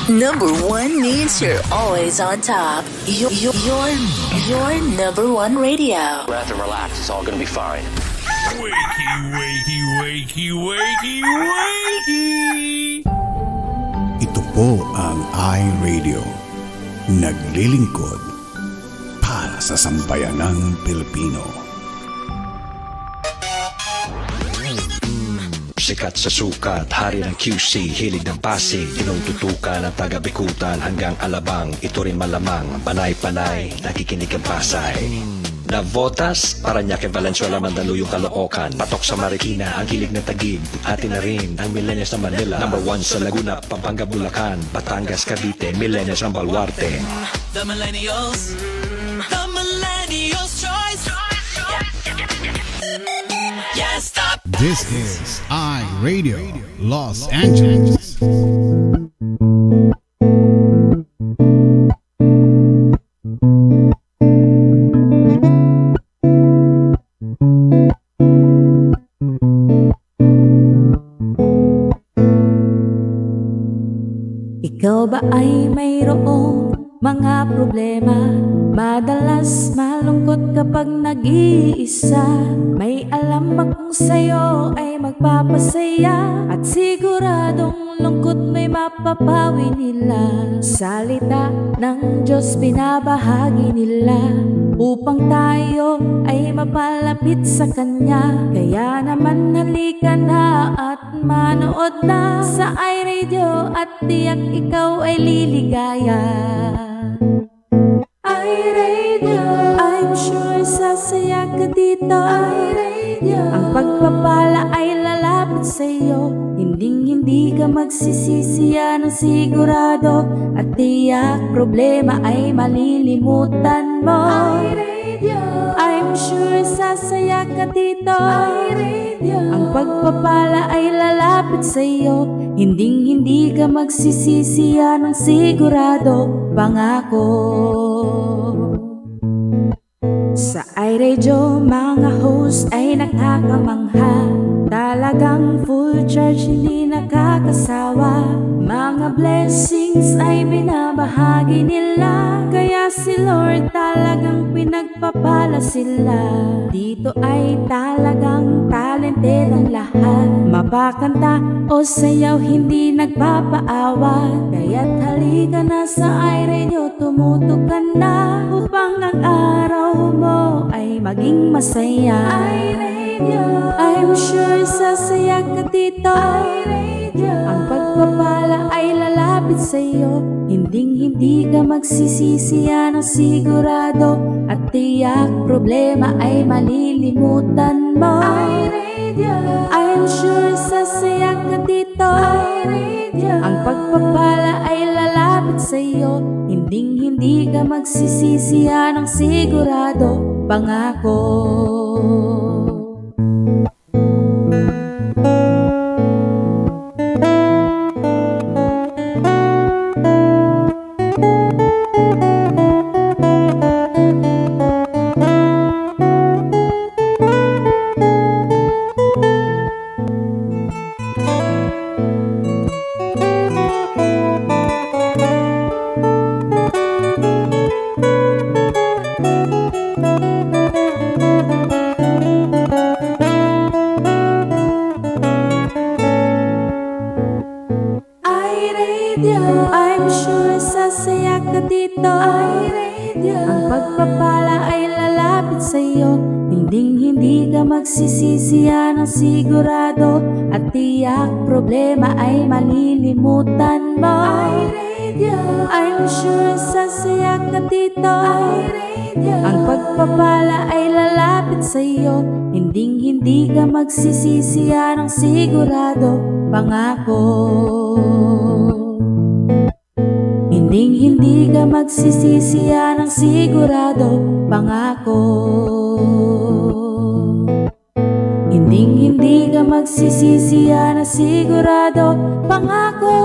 Number one means you're always on top. Your number one radio. Breath and relax. It's all gonna be fine. Wakey, wakey, wakey, wakey, wakey! Ito po ang iRadio. Naglilingkod para sa sambayanang Pilipino. Sikat sa sukat, hari ng QC, hilig ng Pasig, tinututukan ng taga-Bikutan hanggang Alabang. Ito rin malamang, panay-panay, nakikinig ang Pasay. Navotas, Parañaque, Valenzuela, Mandaluyong, Caloocan, patok sa Marikina, ang hilig ng Taguig, atin na rin ang millennials ng Manila. Number 1 sa Laguna, Pampanga, Bulacan, Batangas, Cavite, millennials ng Baluarte. The millennials choice. Yeah, stop. This is iRadio Los Angeles. Ikaw ba ay mayroong mga problema? Madalas malungkot kapag nag-iisa. May alam akong sa'yo ay magpapasaya, at siguradong lungkot may mapapawi nila. Salita ng Diyos binabahagi nila upang tayo ay mapalapit sa Kanya. Kaya naman halika na at manood na sa iRadio, at tiyak ikaw ay liligaya. iRadio, I'm sure sasaya ka dito. iRadio, ang pagpapala ay lalapit sa'yo. Hindi ka magsisisi, yan ang sigurado, at tiyak problema ay malilimutan mo. iRadio, I'm sure sasaya ka dito. iRadio, ang pagpapala ay lalapit sa'yo. Hindi ka magsisisi, yan ang sigurado, pangako. Sa iRadio, mga host ay nakakamangha. Talagang full charge, hindi nakakasawa. Mga blessings ay binabahagi nila, kaya si Lord talagang pinagpapala sila. Dito ay talagang talented ang lahat. Mapakanta o sayaw, hindi nagpapaawa. Kaya't halika na sa iRadio, tumutok ka na upang ang araw mo ay maging masaya. iRadio, I'm sure sasaya ka dito. iRadio, ang pagpapala ay lalapit sa'yo. Hindi ka magsisisi, yan ang sigurado, at tiyak problema ay malilimutan mo. iRadio, I'm sure sasaya ka dito. iRadio, ang pagpapala ay lalapit sa'yo. Hindi ka magsisisi, yan ang sigurado, pangako. I'm sure sasaya ka dito. iRadio, ang pagpapala ay lalapit sa'yo. Hindi ka magsisisi, yan ang sigurado, at tiyak problema ay malilimutan mo. iRadio, I'm sure sasaya ka dito. iRadio, ang pagpapala ay lalapit sa'yo. Hindi ka magsisisi, yan ang sigurado, pangako. Hindi ka magsisisi, yan ang sigurado, pangako. Hindi ka magsisisi, yan ang sigurado, pangako.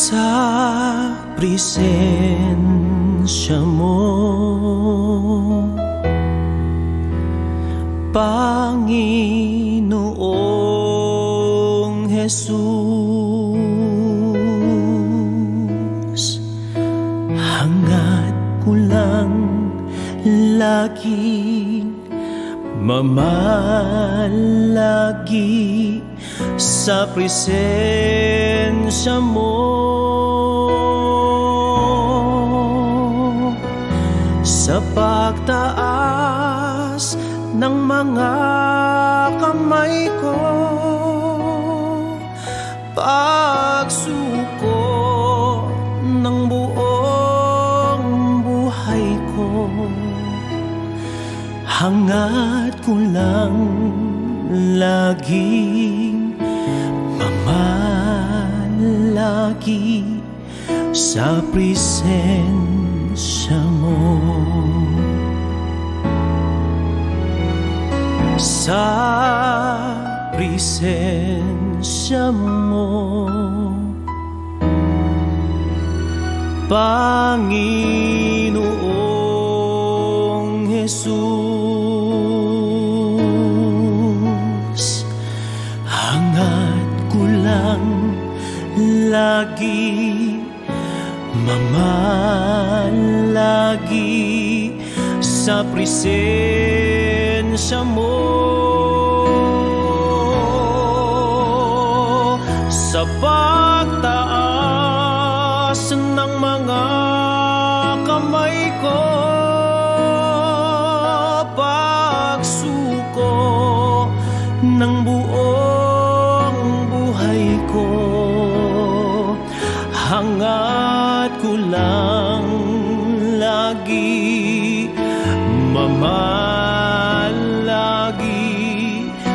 sa presensya mo, Panginoong Jesus. Hangad ko lang laging mamalagi sa presensya mo, sa pagtaas ng mga kamay ko, pagsuko ng buong buhay ko. Hangad ko lang laging mamalagi sa presensya mo, sa presensya mo, Panginoong Jesus. Hangad ko lang lagi mamalagi sa presensya mo, sa pagtaas ng mga kamay ko, pagsuko ng buong buhay ko. Hangad ko lang lagi mamalagi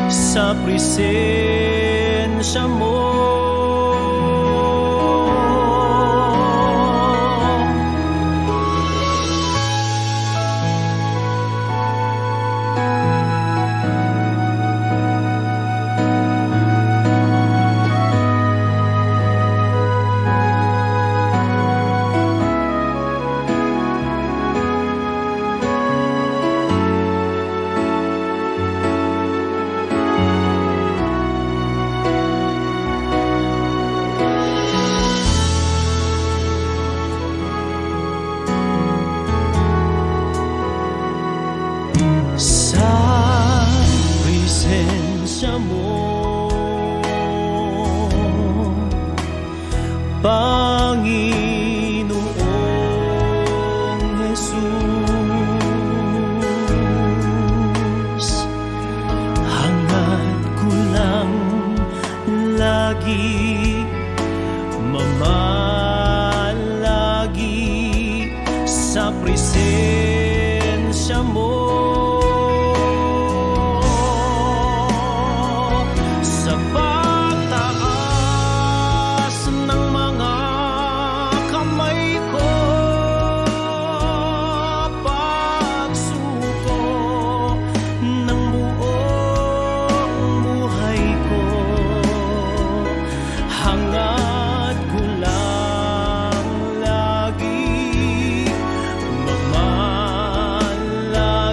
sa presensya mo, Panginoong Jesus. Hangad ko lang lagi mamalagi sa presensya mo, sa pagtaas ng mga kamay ko, pagsuko ng buong buhay ko. Hangad ko lang lagi mamalagi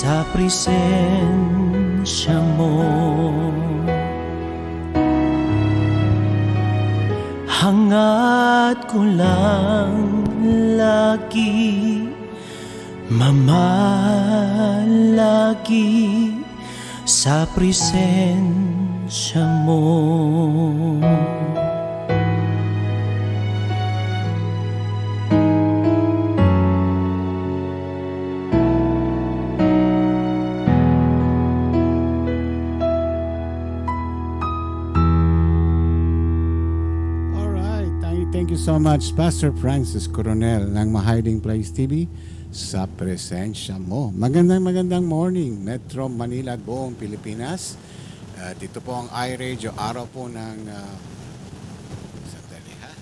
sa presensya mo. Hangat ko lang lagi mamalagi sa presensya mo. Alright, thank you so much Pastor Francis Coronel ng Mahiding Place TV sa presensya mo. Magandang morning Metro Manila at buong Pilipinas. At ito po ang iRadio, araw po ng sandali ha.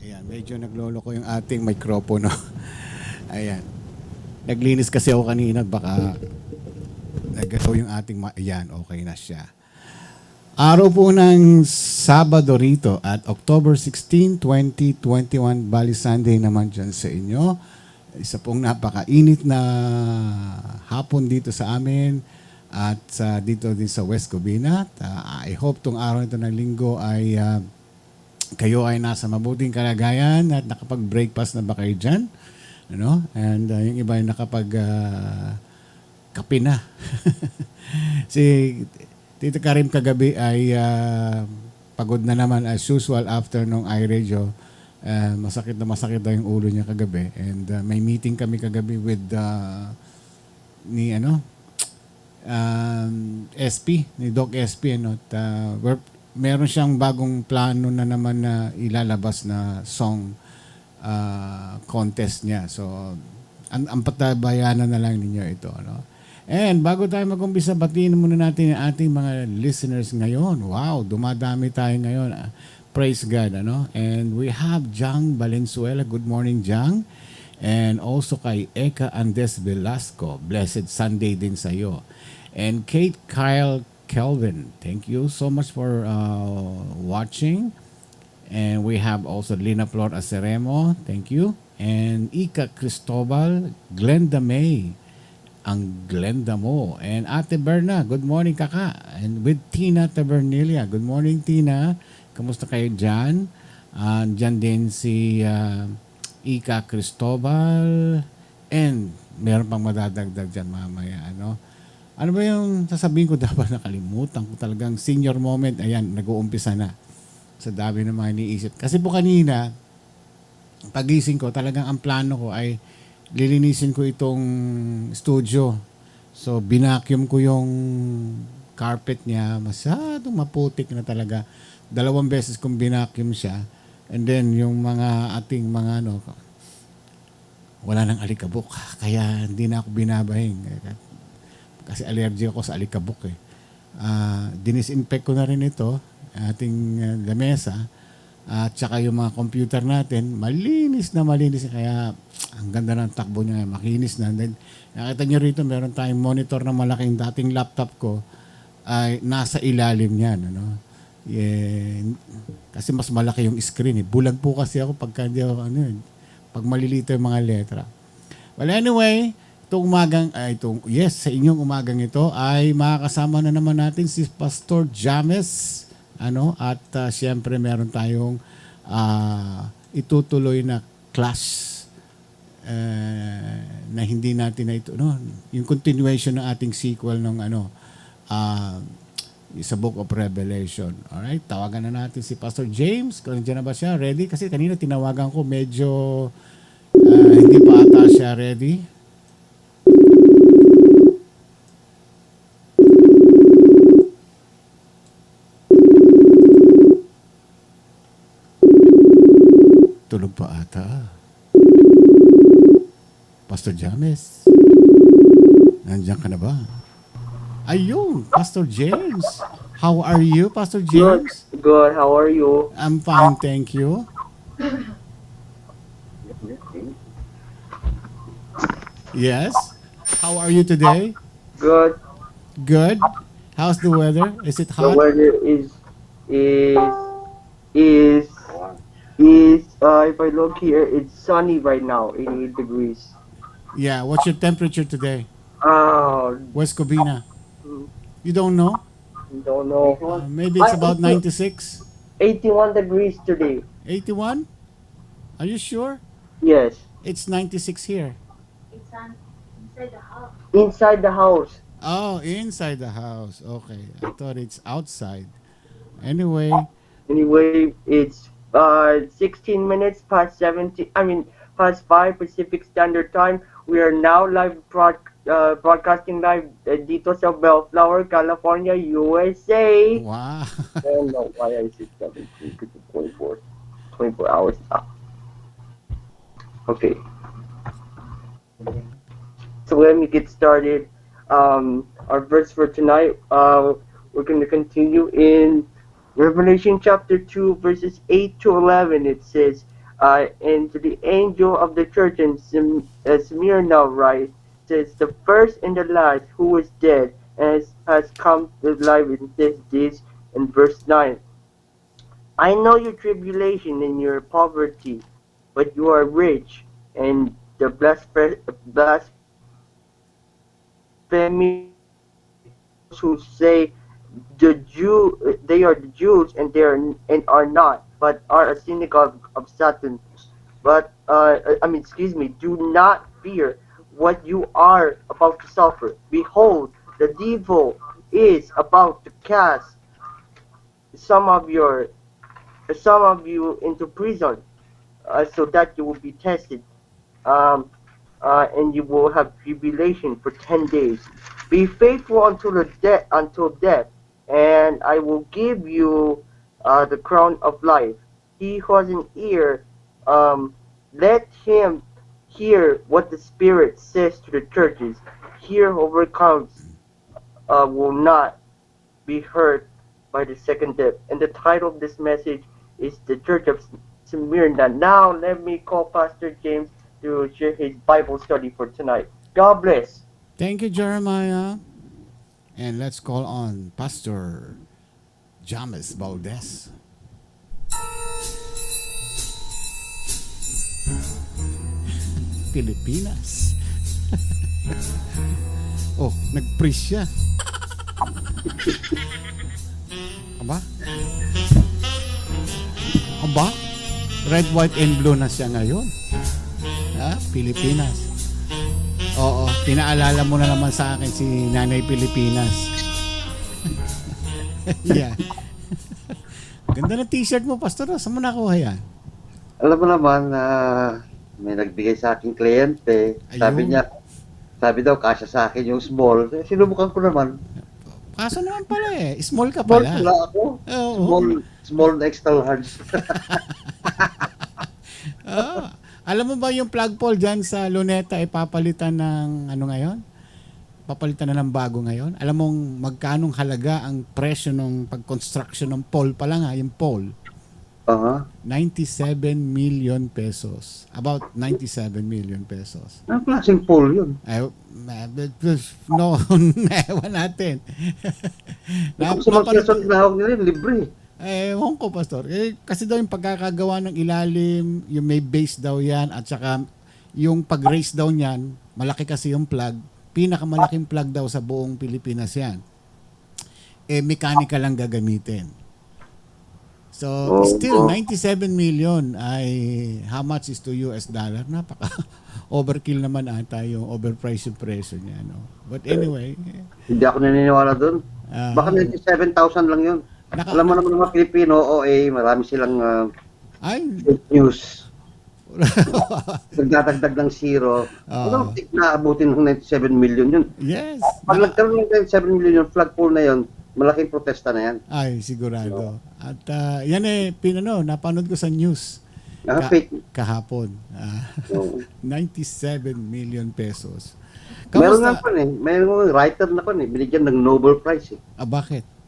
Ayan, medyo naglolo ko yung ating mikropono. Ayan. Naglinis kasi ako kanina, baka nagalaw yung ating ayan, okay na siya. Araw po ng Sabado rito at October 16, 2021, bali Sunday naman dyan sa inyo. Isa pong napakainit na hapon dito sa amin at dito din sa West Covina. I hope tong araw nito ng linggo ay kayo ay nasa mabuting kalagayan at nakapag-breakfast na ba kayo dyan? Ano? And yung iba ay nakapag kape na. Si Tito Karim kagabi ay pagod na naman as usual after nung iRadio. Masakit na yung ulo niya kagabi. And may meeting kami kagabi with SP, ni Doc SP. Ano, meron siyang bagong plano na naman na ilalabas na song contest niya. So, ang patabayanan na lang ninyo ito. Ano? And bago tayo mag-umpisa, batiin muna natin ang ating mga listeners ngayon. Wow, dumadami tayo ngayon. Praise God, ano? And we have Jang Valenzuela. Good morning, Jang. And also kay Eka Andes Velasco. Blessed Sunday din sa iyo. And Kate Kyle Kelvin. Thank you so much for watching. And we have also Lina Flor Aceremo. Thank you. And Ika Cristobal, Glenda May. Ang Glenda mo. And Ate Berna, good morning kaka. And with Tina Tabernilia, good morning Tina. Kamusta kayo dyan? Dyan din si Ika Cristobal. And meron pang madadagdag dyan mamaya. Ano ba yung sasabihin ko dapat nakalimutan ko talagang senior moment. Ayan, nag-uumpisa na. Sa dami ng mga iniisip. Kasi po kanina, pagising ko, talagang ang plano ko ay lilinisin ko itong studio. So, binacuum ko yung carpet niya. Masyadong maputik na talaga. 2 beses kong binacuum siya. And then, yung mga ating mga wala nang alikabok. Kaya hindi na ako binabahing. Kasi allergic ako sa alikabok eh. Dinisinfect ko na rin ito. Ating lamesa. At saka yung mga computer natin, malinis na malinis. Kaya ang ganda ng takbo niya, makinis na. Then, nakita nyo rito, meron tayong monitor na malaking dating laptop ko ay nasa ilalim niyan. Ano? Kasi mas malaki yung screen. Bulag po kasi ako pagka pag malilito yung mga letra. Well, anyway, sa inyong umagang ito ay makakasama na naman natin si Pastor James. At siyempre meron tayong itutuloy na class na hindi natin na ito, yung continuation ng ating sequel ng sa Book of Revelation. Alright, tawagan na natin si Pastor James. Kung nandiyan na ba siya? Ready? Kasi kanina tinawagan ko, medyo hindi pa ata siya ready. Tulog pa ata. Pastor James. Nandiyan ka na ba? Ayun, Pastor James. How are you, Pastor James? Good. How are you? I'm fine, thank you. Yes? How are you today? Good. Good? How's the weather? Is it The hot? weather is is if I look here, it's sunny right now, 88 degrees. Yeah, what's your temperature today? Oh, West Covina. You don't know? don't know. Maybe it's about 96, 81 degrees today. 81? Are you sure? Yes. It's 96 here. Inside the house. Oh, inside the house. Okay. I thought it's outside. Anyway, Anyway, it's 16 minutes past 17. I mean, past 5 Pacific Standard Time. We are now broadcasting live dito sa Bellflower, California, USA. wow. Oh no, why is it 17? Because it's 24 hours. Okay. So let me get started. Our verse for tonight, we're going to continue in Revelation chapter 2, verses 8 to 11. It says, and to the angel of the church in Smyrna write, says, the first and the last who was dead and has come to life in this days. In verse 9, I know your tribulation and your poverty, but you are rich, and the blasphemy who say they are the Jews and are not, but are a synagogue of Satan. But do not fear what you are about to suffer. Behold, the devil is about to cast some of you into prison, so that you will be tested, and you will have tribulation for 10 days. Be faithful until death, and I will give you the crown of life. He who has an ear, let him hear what the Spirit says to the churches. He who overcomes will not be hurt by the second death. And the title of this message is The Church of Smyrna. Now let me call Pastor James to share his Bible study for tonight. God bless. Thank you, Jeremiah. And let's call on Pastor James Valdez. Pilipinas. Oh, nag-preach siya. Aba? Aba? Red, white, and blue na siya ngayon. Pilipinas. Oo, pinaalala mo na naman sa akin si Nanay Pilipinas. Yeah. Ganda ng t-shirt mo, Pastor. Saan mo nakuha yan? Alam mo naman, may nagbigay sa aking kliyente. Sabi daw, kasya sa akin yung small. Sinubukan ko naman. Kaso naman pala small ka Small pala. pala ako. Small na extra large. Alam mo ba yung flagpole dyan sa Luneta ay papalitan ng ano ngayon? Papalitan na ng bago ngayon? Alam mong magkanong halaga ang presyo ng pag-construction ng pole pa lang yung pole? 97 million pesos. About 97 million pesos. Anong klaseng pole yun? No, ewan natin. Kung sa mga kesong tinahawag nila, libre. Ewan ko, Pastor. Kasi daw yung pagkakagawa ng ilalim, yung may base daw yan, at saka yung pag-raise daw niyan, malaki kasi yung plug, pinakamalaking plug daw sa buong Pilipinas yan. Mechanical lang gagamitin. So, still, 97 million ay how much is to US dollar? Napaka overkill naman ata yung overpriced yung presyo niya. No? But anyway. Hindi ako naniniwala doon. Baka 97,000 lang yun. Alam mo naman ng mga Pilipino, marami silang news. Nagdadagdag ng zero. Naabutin ng 97 million yun. Yes. Pag nagkaroon ng 97 million yung flagpole na yun, malaking protesta na yan. Ay, sigurado. At yan napanood ko sa news kahapon. 97 million pesos. Meron nga po mayroong writer na po binigyan ng Nobel Prize. Bakit?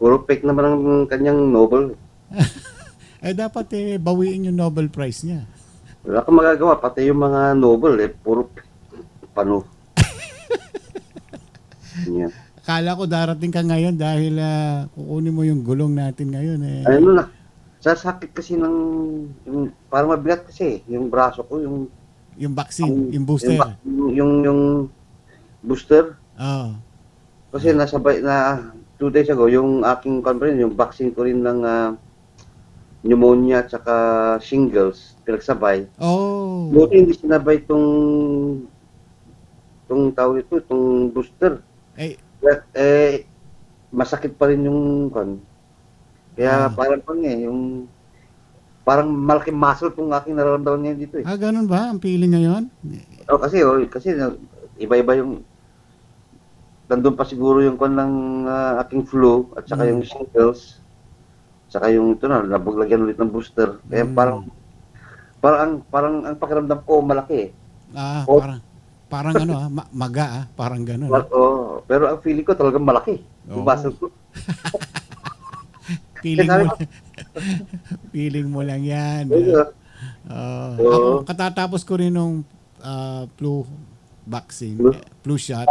Puro fake naman ang kanyang Nobel. Dapat bawiin yung Nobel Prize niya. Wala kang magagawa, pati yung mga Nobel, puro pano. Yeah. Akala ko darating ka ngayon dahil kukunin mo yung gulong natin ngayon. Ayun na. Sa sakit kasi ng, yung, parang mabigat kasi, yung braso ko, yung vaccine, yung booster. Yung booster. Oh. Kasi nasabay na 2 days ago, yung aking conference, yung vaccine ko rin ng pneumonia at saka shingles, pinagsabay. Oh. Buti hindi sinabay itong tawag ito, itong booster. But, masakit pa rin yung kaya parang yung parang malaking muscle itong aking nararamdaman ngayon dito eh. Ganun ba ang feeling ngayon? Kasi iba-iba yung nandun pa siguro yung ng aking flu at saka yung shingles. Saka yung ito na, nabaglagyan ulit ng booster. Kaya parang ang pakiramdam ko malaki eh. Parang maga parang gano'n. Pero ang feeling ko talagang malaki. Yung muscle ko. feeling mo lang yan. Ako, katatapos ko rin nung flu vaccine, flu shot.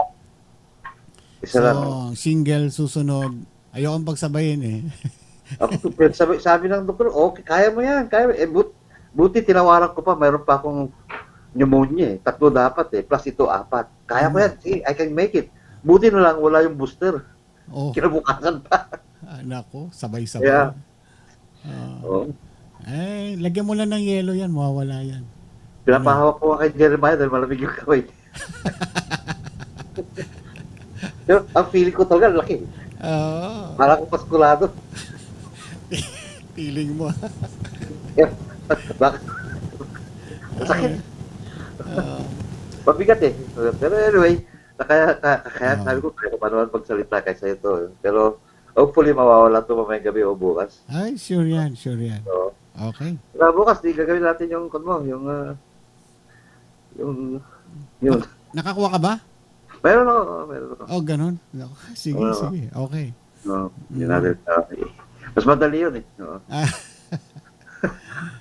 Single susunod. Ayokong pagsabayin eh. Ako, sabi ng doktor, okay, kaya mo yan. Kaya mo. Buti tinawaran ko pa, mayroon pa akong pneumonia eh. 3 dapat eh, plus ito 4. Kaya ko yan, see, I can make it. Buti na lang, wala yung booster. Kinabukasan pa. Nako, sabay-sabay. Yeah. Lagyan mo lang ng yelo yan, mawawala yan. Pinapahawak ko kay Jeremiah dahil malamig yung kamay. Pero ang feeling ko talaga, laki. Parang akong paskulado. Feeling mo. Bakit? Sakit. Pabigat eh. Pero anyway, kaya sabi ko, kaya ko pa naman magsalita kaysa ito. Pero hopefully mawawala ito mamayang gabi o bukas. Ay, sure yan. Okay. Pero bukas, di gagawin natin yung Nakakuha ka ba? Meron ako. Ganun. Sige. Okay. Yun natin. Mas madali yun eh.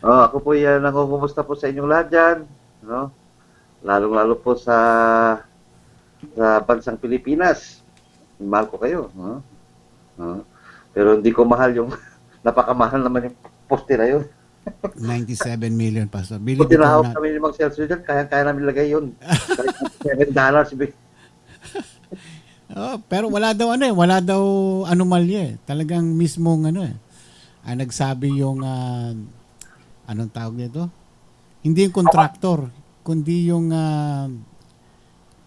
Ako po yan, nangungumusta po sa inyong lahat dyan. Lalong-lalo po sa bansang Pilipinas. Mahal ko kayo. Pero hindi ko mahal yung napakamahal naman yung poste na yun. 97 million pa. Kung tinahawag kami ng mga sales dyan, kaya namin lagay yun. $7. Pero wala daw anomalya eh. Talagang mismong nagsabi yung anong tawag nito? Hindi yung contractor, kundi yung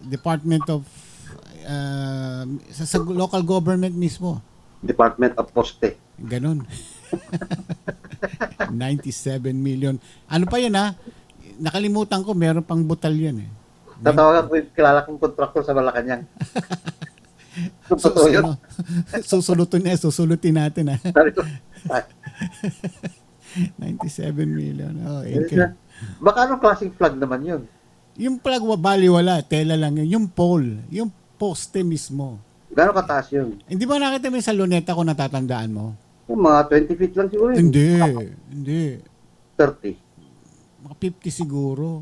Department of sa local government mismo. Department of Poste. Ganon. 97 million. Ano pa yan Nakalimutan ko, meron pang butal yan eh. Tatawagan ko yung kilala kong contractor sa Malacanang. Susulutin natin 97 million. Baka anong klaseng flag naman yun? Yung flag baliwala, tela lang yun. Yung pole, yung poste mismo. Gano'ng kataas yun? Hindi ba nakita mo sa luneta kung natatandaan mo? Mga 20 feet lang siguro yun. Hindi. 30. Mga 50 siguro.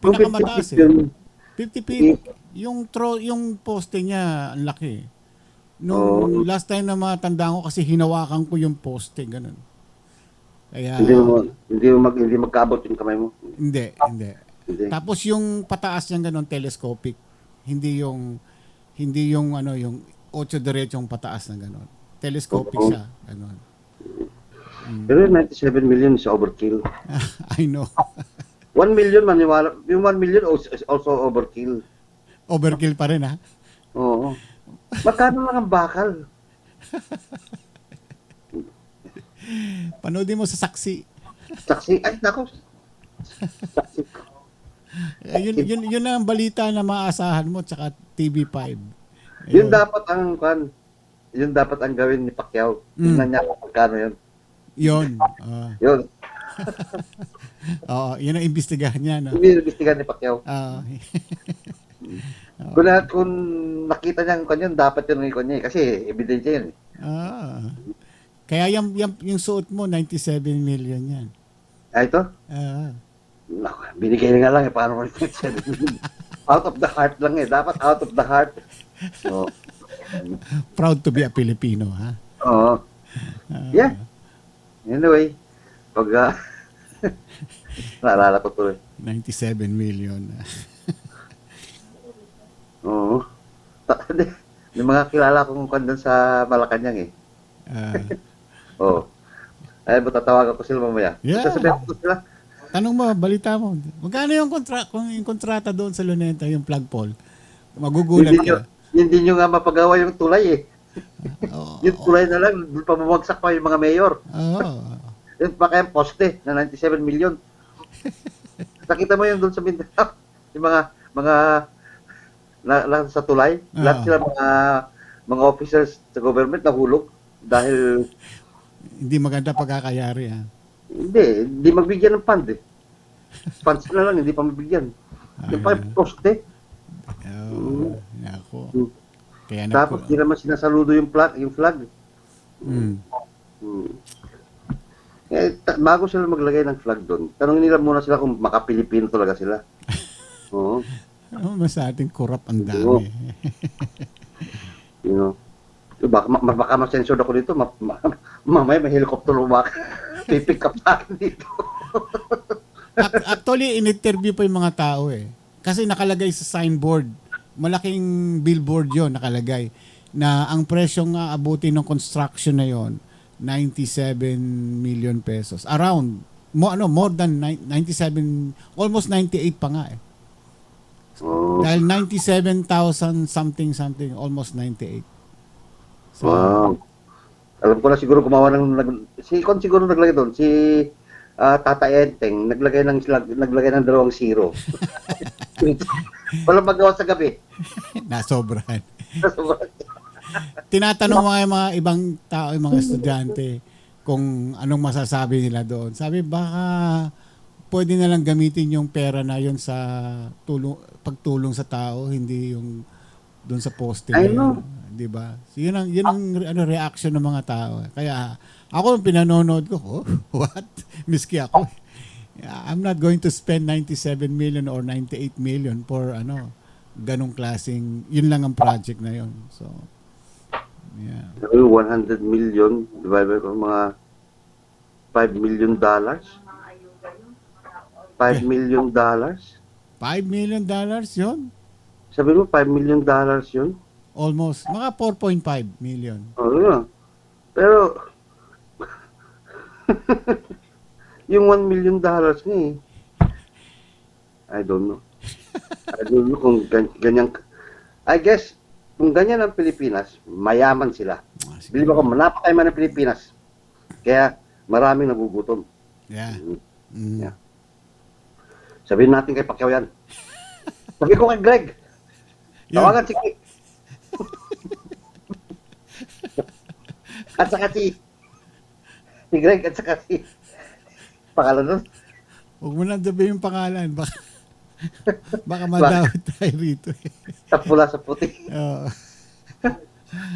Kung Pinakamataas 50 feet yun. 50 feet. Yung poste niya, ang laki. Nung last time na matandaan ko kasi hinawakan ko yung poste, ganun. Kaya hindi magkaabot yung kamay mo. Hindi. Tapos yung pataas niya ganun telescopic. Hindi yung yung 8 diretsong pataas na ganun. Telescopic siya, ganun. Pero 97 million is overkill. I know. 1 million maniwala. Yung 1 million is also overkill. Overkill pa rin Oo. Magkano lang ang bakal? Panoodin mo sa Saksi. Ay, nako. Saksi. Yun ang balita na maaasahan mo tsaka TV5. Yun dapat ang gawin ni Pacquiao. Tingnan niya kung magkano yun. Yun. Yun. Yun ang imbestigahan niya. No? Hindi imbestigahan ni Pacquiao. Kung nakita niya yung dapat yun ng kanya kasi ebidensya yun. Kaya yung suot mo, 97 million yan. Ito? Binigay nga lang paano mo 97 million? Out of the heart lang dapat out of the heart. Proud to be a Filipino, ha? Oo. Yeah. Anyway, pag naalala ko tuloy. 97 million. Oo. May mga kilala kong kandan sa Malacanang eh. Oo. Ay, tatawagan ko sila mamaya. Yeah. Sasabihin ko sila. Tanong mo, balita mo. Magkano yung kontrata doon sa Luneta, yung flagpole? Magugulat ka. Hindi nyo nga mapagawa yung tulay eh. Yung tulay na lang, doon pa bumagsak pa yung mga mayor. Yung pa kaya poste na 97 million. Nakita mo yun doon sa Mindanao. Yung mga sa tulay. Lahat sila mga officers sa government nahulog dahil hindi maganda pagkakayari ha. Hindi magbigyan ng fund eh. Funds na lang, hindi pa mabigyan. Yung pa poste. Nako. Kaya tapos hindi naman sinasaludo yung flag. Bago sila maglagay ng flag doon, tanongin nila muna sila kung maka-Pilipino talaga sila. Oo. Mas sa ating corrupt ang dami. Baka ma-sensor ako dito, mamaya may helicopter pipick up natin dito. Actually, in-interview pa yung mga tao eh. Kasi nakalagay sa signboard, malaking billboard yon nakalagay, na ang presyong aabutin ng construction na yon 97 million pesos. Around, more than 97, almost 98 pa nga eh. Dahil 97,000 something, almost 98. So, wow. Alam ko na siguro gumawa si Kon siguro naglagay doon, si Tata Enteng, naglagay ng 2 zero. Walang magawa sa gabi. Nasobrahan. Tinatanong mga ibang tao, yung mga estudyante, kung anong masasabi nila doon. Sabi, baka pwede na lang gamitin yung pera na yun sa pagtulong sa tao, hindi yung doon sa poste. I know. Diba? So, yun ang reaction ng mga tao. Kaya ako pinanonood ko, what? Miski ako. I'm not going to spend 97 million or 98 million for ganong klaseng, yun lang ang project na yun. So, yeah. 100 million divided by mga $5 million. $5 million? $5 million yun? Sabi mo, $5 million yun? Almost. Mga 4.5 million. Yeah. Pero, yung $1 million nga eh. I don't know kung ganyan. I guess, kung ganyan ang Pilipinas, mayaman sila. Bilib ako, napakayman ng Pilipinas. Kaya, maraming nagugutom. Yeah. Yeah. Sabihin natin kay Pacquiao yan. Sabi ko kay Greg. Tawagan si Greg. At saka si Greg at saka si pangalan nun. Huwag mo nang sabihin yung pangalan. Baka madawit tayo rito. Sa pula sa puti. Oo.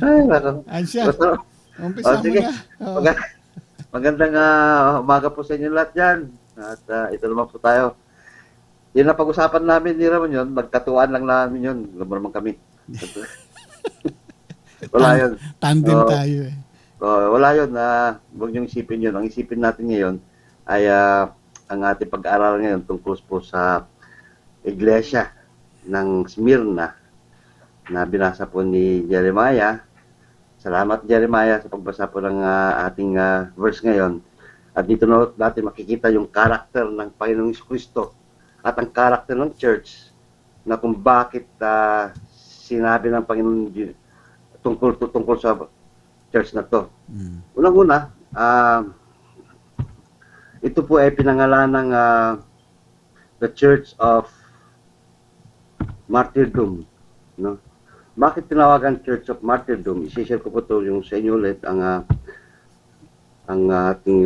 Ay, nako. Ansya. Umpisa mo na. Magandang umaga po sa inyo lahat dyan. At ito naman po tayo. Yun na pag-usapan namin, ni Ramon yun. Magkatuan lang namin yun. Alam mo naman kami. Wala yun. Tandem tayo eh. Wala yun. Huwag niyong isipin yun. Ang isipin natin ngayon ay ang ating pag-aaral ngayon tungkol po sa iglesia ng Smyrna na binasa po ni Jeremiah. Salamat Jeremiah sa pagbasa po ng ating verse ngayon. At dito natin makikita yung karakter ng Panginoong Kristo at ang karakter ng church na kung bakit sinabi ng Panginoon tungkol sa church na to. Unang-una, ito po ay pinangalan ng the Church of Martyrdom. No? Bakit tinawagan Church of Martyrdom? I-share ko po ito yung sa inyo ulit ang ating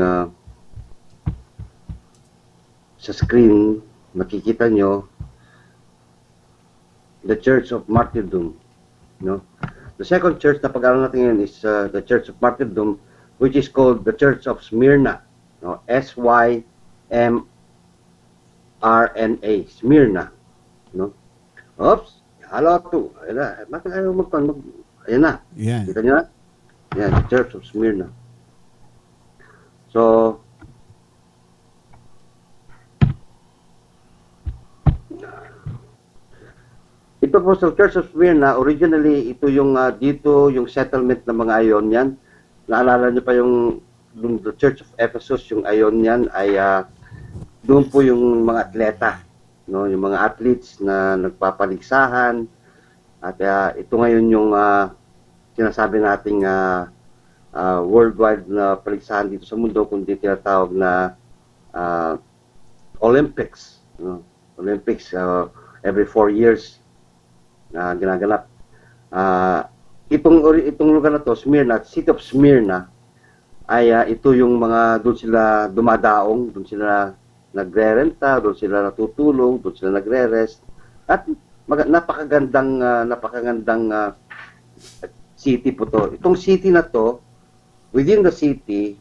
sa screen nakikita nyo the Church of Martyrdom. No? The second church na pag-aaral natin ngayon is the Church of Martyrdom, which is called the Church of Smyrna. No? S-Y-M-R-N-A. Smyrna. No? Oops. Hello to. Ayan na. Bakit ayaw ayan na. Yeah. Kita nyo na? Yan, the Church of Smyrna. So, ito po sa Church of Smyrna, originally, ito yung dito, yung settlement ng mga Ionian. Naalala niyo pa yung the Church of Ephesus, yung Ionian, ay doon po yung mga atleta, no? Yung mga athletes na nagpapaligsahan. At ito ngayon yung sinasabi nating worldwide na paligsahan dito sa mundo, kundi tinatawag na Olympics. No? Olympics every 4 years na ginaganap. Itong lugar na to, Smyrna, City of Smyrna, ay ito yung mga doon sila dumadaong, doon sila nagre-renta, doon sila natutulog, doon sila nagre-rest. At napakagandang city po to. Itong city na to, within the city,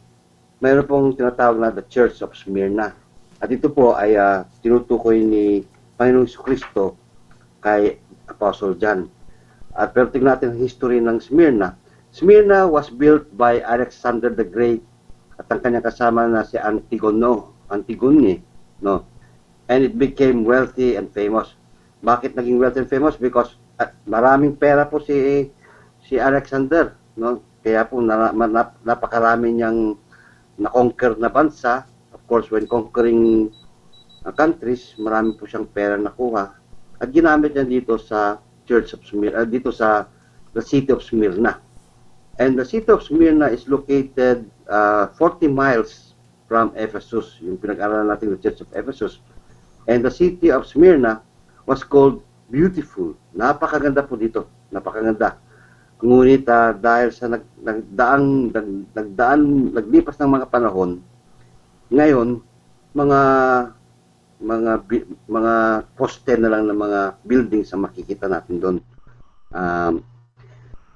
mayroon pong tinatawag na the Church of Smyrna. At ito po ay tinutukoy ni Panginoong Jesucristo kay Apostle John. At pero tingnan natin ang history ng Smyrna. Smyrna was built by Alexander the Great at ang kanyang kasama na si Antigone, no? And it became wealthy and famous. Bakit naging wealthy and famous? Because maraming pera po si Alexander, no? Kaya po napakarami niyang na-conquer na bansa. Of course, when conquering countries, marami po siyang pera nakuha. At ginamit niya dito sa Church of Smyrna, dito sa the City of Smyrna. And the City of Smyrna is located 40 miles from Ephesus, yung pinag-aralan natin the Church of Ephesus. And the City of Smyrna was called Beautiful. Napakaganda po dito, napakaganda. Ngunit dahil sa naglipas ng mga panahon, ngayon mga poste na lang ng mga buildings ang makikita natin doon.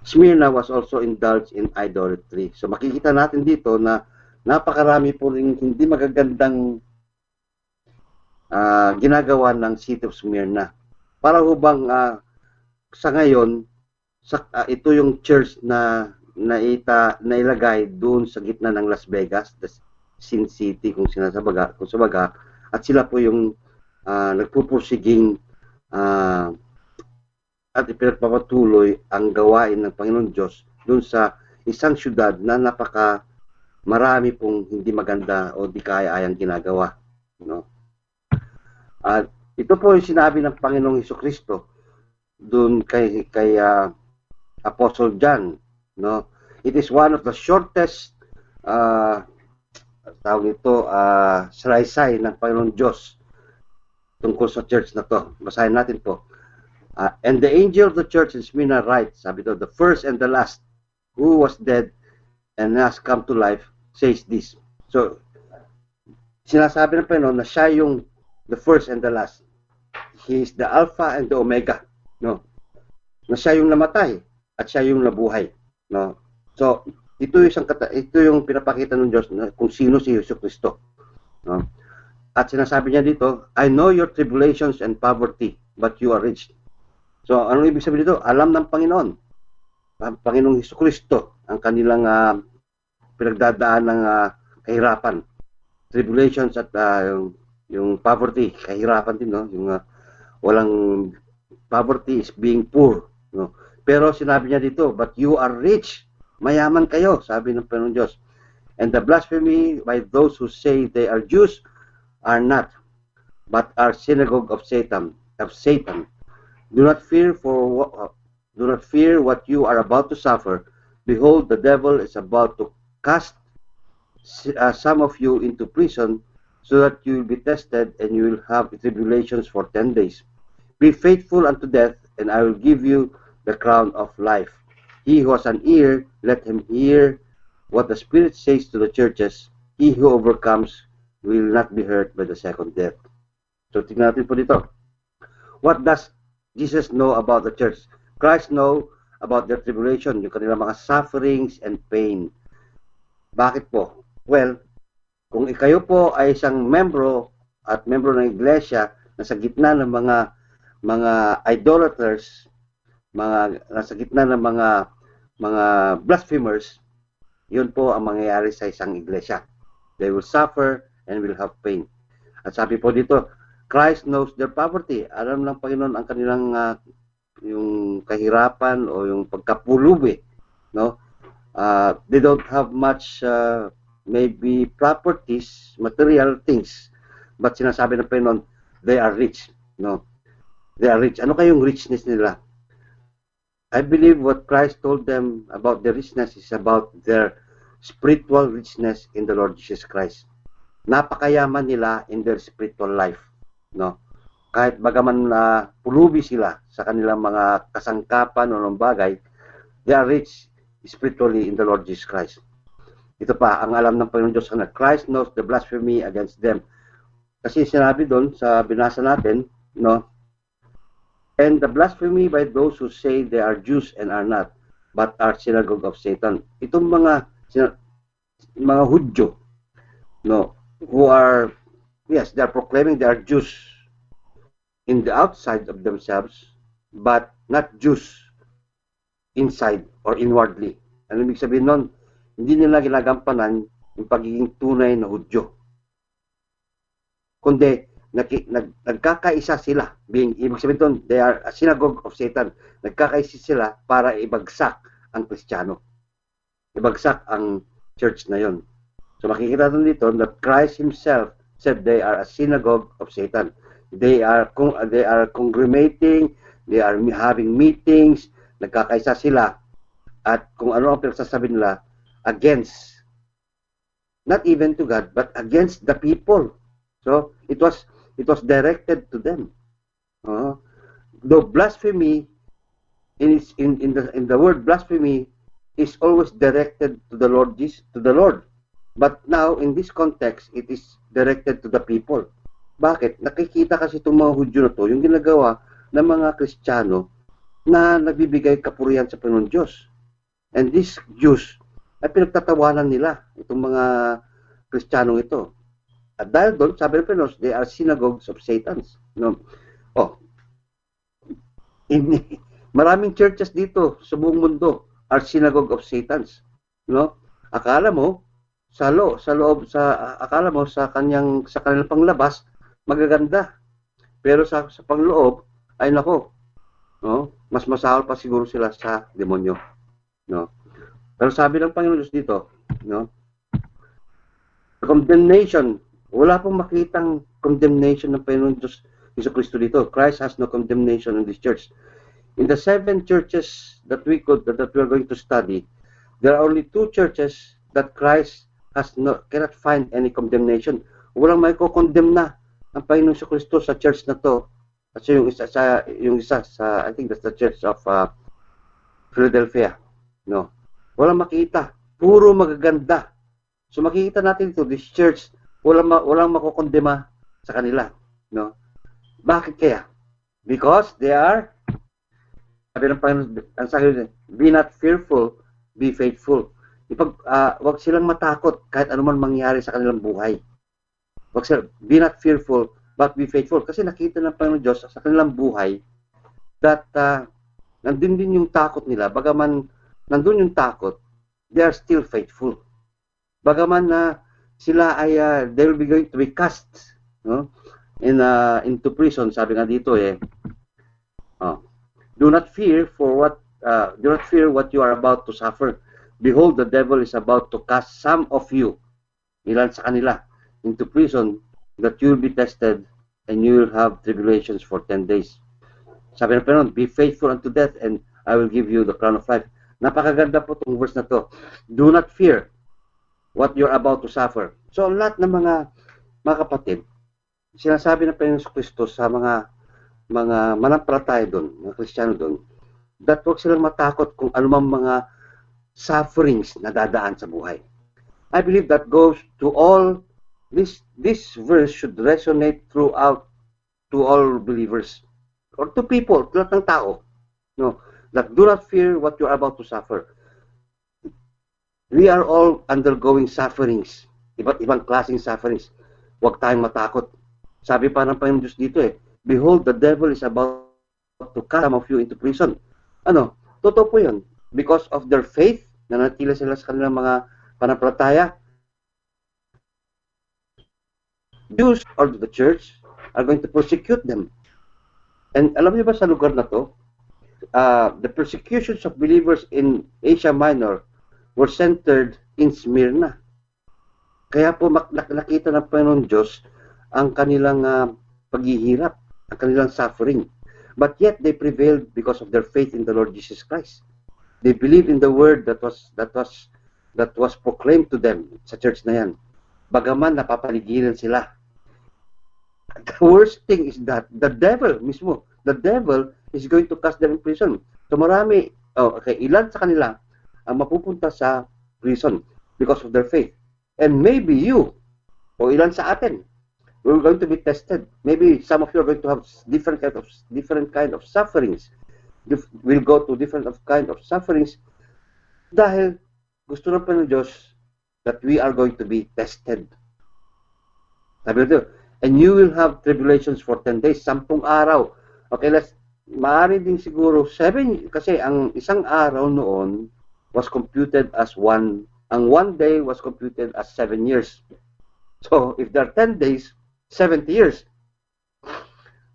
Smyrna was also indulged in idolatry. So makikita natin dito na napakarami po rin hindi magagandang ginagawa ng City of Smyrna. Para hubang sa ngayon, ito yung church na nailagay doon sa gitna ng Las Vegas, the Sin City kung sabaga, at sila po yung nagpupursiging at ipinagpapatuloy ang gawain ng Panginoon Diyos doon sa isang syudad na marami pong hindi maganda o di kaya-ayang ginagawa, no? At ito po yung sinabi ng Panginoong Jesucristo doon kay Apostle John, no? It is one of the shortest tawag ito salaysay ng Panginoong Diyos tungkol sa church na to. Basahin natin po. And the angel of the church in Smyrna writes, sabi to, the first and the last who was dead and has come to life says this. So, sinasabi ng Panginoon na siya yung the first and the last. He is the Alpha and the Omega, no? Na siya yung namatay at siya yung nabuhay, no? So, ito yung pinapakita ng Diyos na kung sino si Jesucristo, no? At sinasabi niya dito, I know your tribulations and poverty, but you are rich. So, anong ibig sabihin dito? Alam ng Panginoon, ang Panginoong Jesucristo, ang kanilang pinagdadaan ng kahirapan, tribulations at yung poverty, kahirapan din, no? Yung walang poverty is being poor, no? Pero sinabi niya dito, but you are rich, mayaman kayo, sabi ng Panginoon Diyos. And the blasphemy by those who say they are Jews are not, but are synagogue of Satan. Do not fear what you are about to suffer. Behold, the devil is about to cast some of you into prison, so that you will be tested, and you will have tribulations for 10 days. Be faithful unto death, and I will give you the crown of life. He who has an ear, let him hear what the Spirit says to the churches. He who overcomes will not be hurt by the second death. So, tingnan natin po dito. What does Jesus know about the church? Christ know about their tribulation, yung kanilang mga sufferings and pain. Bakit po? Well, kung kayo po ay isang membro ng iglesia na sa gitna ng mga idolaters, nasa gitna ng mga blasphemers, yun po ang mangyayari sa isang iglesia. They will suffer and will have pain. At sabi po dito, Christ knows their poverty. Alam ng Panginoon ang kanilang yung kahirapan o yung pagkapulubi, no? They don't have much maybe properties, material things, but sinasabi ng Panginoon, they are rich, no? They are rich. Ano kayong richness nila? I believe what Christ told them about their richness is about their spiritual richness in the Lord Jesus Christ. Napakayaman nila in their spiritual life, no? Kahit bagaman pulubi sila sa kanilang mga kasangkapan o ng bagay, they are rich spiritually in the Lord Jesus Christ. Ito pa, ang alam ng Panginoon Diyos na Christ knows the blasphemy against them. Kasi sinabi doon sa binasa natin, no? And the blasphemy by those who say they are Jews and are not, but are synagogue of Satan. Itong mga Hudyo, no, who are, yes, they are proclaiming they are Jews in the outside of themselves, but not Jews inside or inwardly. Ano ibig sabihin nun? Hindi nila ginagampanan yung pagiging tunay na Hudyo. Kundi, nagkakaisa sila. Ibig sabihin doon, they are a synagogue of Satan. Nagkakaisa sila para ibagsak ang Kristiyano. Ibagsak ang church na yon. So makikita doon dito that Christ himself said they are a synagogue of Satan. They are congregating, they are having meetings, nagkakaisa sila. At kung ano ang pinagsasabi nila against, not even to God, but against the people. So it was directed to them. The blasphemy in the word blasphemy is always directed to the Lord Jesus, to the Lord. But now in this context, it is directed to the people. Bakit? Nakikita kasi itong mga Hudyo na to, yung ginagawa ng mga Kristiyano na nagbibigay kapurihan sa Panginoon Diyos. And these Jews ay pinagtatawanan nila itong mga Kristiyanong ito. At dahil doon, sabi ng Panginoon, they are synagogues of Satans. No? Maraming churches dito sa buong mundo are synagogue of Satans. No? Akala mo sa kanilang panglabas magaganda. Pero sa pangloob ay nako, no? Mas masahol pa siguro sila sa demonyo, no? Pero sabi ng Panginoon Diyos dito, no? Condemnation. Wala pong makitang condemnation ng Panginoon Diyos Jesu Kristo dito. Christ has no condemnation in this church. In the 7 churches that we are going to study, there are only 2 churches that Christ cannot find any condemnation. Walang may ko-condemn na ang Panginoon Jesu Kristo sa church na to. At yung isa sa I think that's the church of Philadelphia. No. Walang makita. Puro magaganda. So makikita natin ito, this church, walang makokondema sa kanila, no? Bakit kaya? Because they are, sabi ng Panginoon, ang sabi, be not fearful, be faithful. Wag silang matakot kahit anuman mangyari sa kanilang buhay. Wag sila, be not fearful, but be faithful. Kasi nakita ng Panginoon Diyos sa kanilang buhay that nandun din yung takot nila. Bagaman nandun yung takot, they are still faithful. Bagaman sila ay they will be going to be cast, no, into prison. Sabi nga dito do not fear what you are about to suffer. Behold, the devil is about to cast some of you, ilan sa kanila, into prison, that you will be tested and you will have tribulations for 10 days. Sabi ng Panginoon, be faithful unto death and I will give you the crown of life. Napakaganda po itong verse na to. Do not fear what you're about to suffer. So, lahat ng mga kapatid, sinasabi ng Panginoon Kristo sa mga manampalataya doon, mga Kristiyano doon, that huwag silang matakot kung anumang mga sufferings na dadaan sa buhay. I believe that goes to all, this verse should resonate throughout to all believers, or to people, to lahat ng tao, no, that do not fear what you're about to suffer. We are all undergoing sufferings. Iba't ibang klaseng sufferings. Huwag tayong matakot. Sabi pa ng Panginoon Diyos dito behold, the devil is about to cast some of you into prison. Totoo po yun. Because of their faith, nanatili sila sa kanilang mga panampalataya, Jews or the church are going to persecute them. And alam niyo ba sa lugar na to, the persecutions of believers in Asia Minor were centered in Smyrna. Kaya po nakita ng Panginoon Diyos ang kanilang paghihirap, ang kanilang suffering. But yet they prevailed because of their faith in the Lord Jesus Christ. They believed in the word that was proclaimed to them sa church na yan. Bagaman napapaligiran sila. The worst thing is that the devil mismo, the devil is going to cast them in prison. So marami, ilan sa kanila ang mapupunta sa prison because of their faith. And maybe you, o ilan sa atin, we're going to be tested. Maybe some of you are going to have different kind of sufferings. We'll go to different kind of sufferings dahil gusto ng Panginoon Diyos that we are going to be tested. Sabi nito, and you will have tribulations for 10 days, 10 araw. Okay, maaari din siguro 7, kasi ang isang araw noon was computed as ang 1 day was computed as 7 years. So, if there are 10 days, 70 years.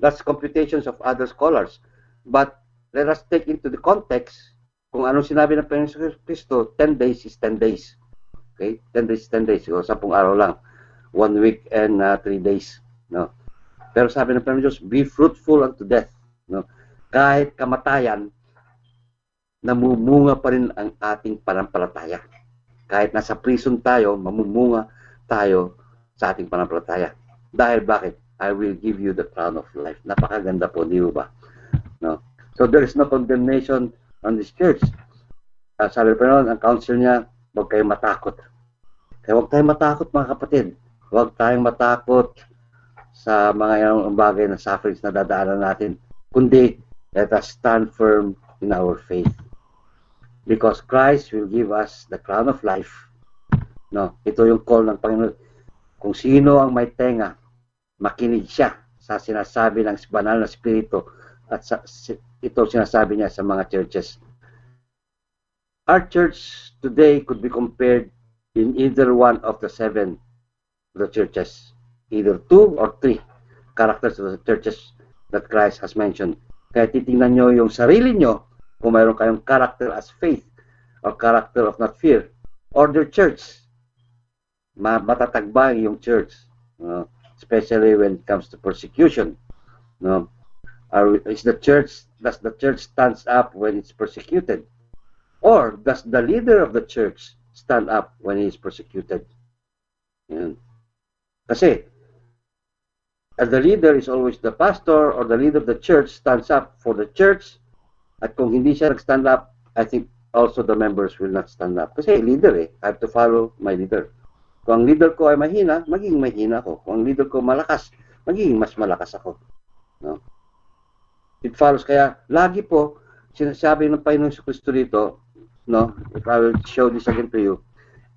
That's computations of other scholars. But let us take into the context kung anong sinabi ng Panginoon Kristo, 10 days is 10 days. Okay? 10 days is 10 days. So, 10 araw lang. 1 week and 3 days. No? Pero sabi ng Panginoon Diyos, be fruitful unto death. No? Kahit kamatayan, namumunga pa rin ang ating panampalataya. Kahit nasa prison tayo, mamumunga tayo sa ating panampalataya. Dahil bakit? I will give you the crown of life. Napakaganda po, di ba? No? So there is no condemnation on this church. Sabi pa noon, ang counsel niya, huwag kayong matakot. Kaya huwag tayong matakot, mga kapatid. Huwag tayong matakot sa mga bagay na sufferings na dadaanan natin. Kundi, let us stand firm in our faith. Because Christ will give us the crown of life. No, ito yung call ng Panginoon. Kung sino ang may tenga, makinig siya sa sinasabi ng banal na Espiritu at ito sinasabi niya sa mga churches. Our church today could be compared in either one of the 7 of the churches. Either 2 or 3 characters of the churches that Christ has mentioned. Kaya titingnan nyo yung sarili nyo kung mayroon kayong character as faith or character of not fear or the church. Matatag ba yung church? Especially when it comes to persecution. No? Does the church stands up when it's persecuted? Or does the leader of the church stand up when he is persecuted? Yan. Kasi the leader is always the pastor or the leader of the church stands up for the church. At kung hindi siya nag-stand up, I think also the members will not stand up. Kasi leader I have to follow my leader. Kung ang leader ko ay mahina, magiging mahina ako. Kung ang leader ko malakas, magiging mas malakas ako. No? It follows. Kaya lagi po, sinasabi ng Panginoon sa Kristo dito, no? If I will show this again to you,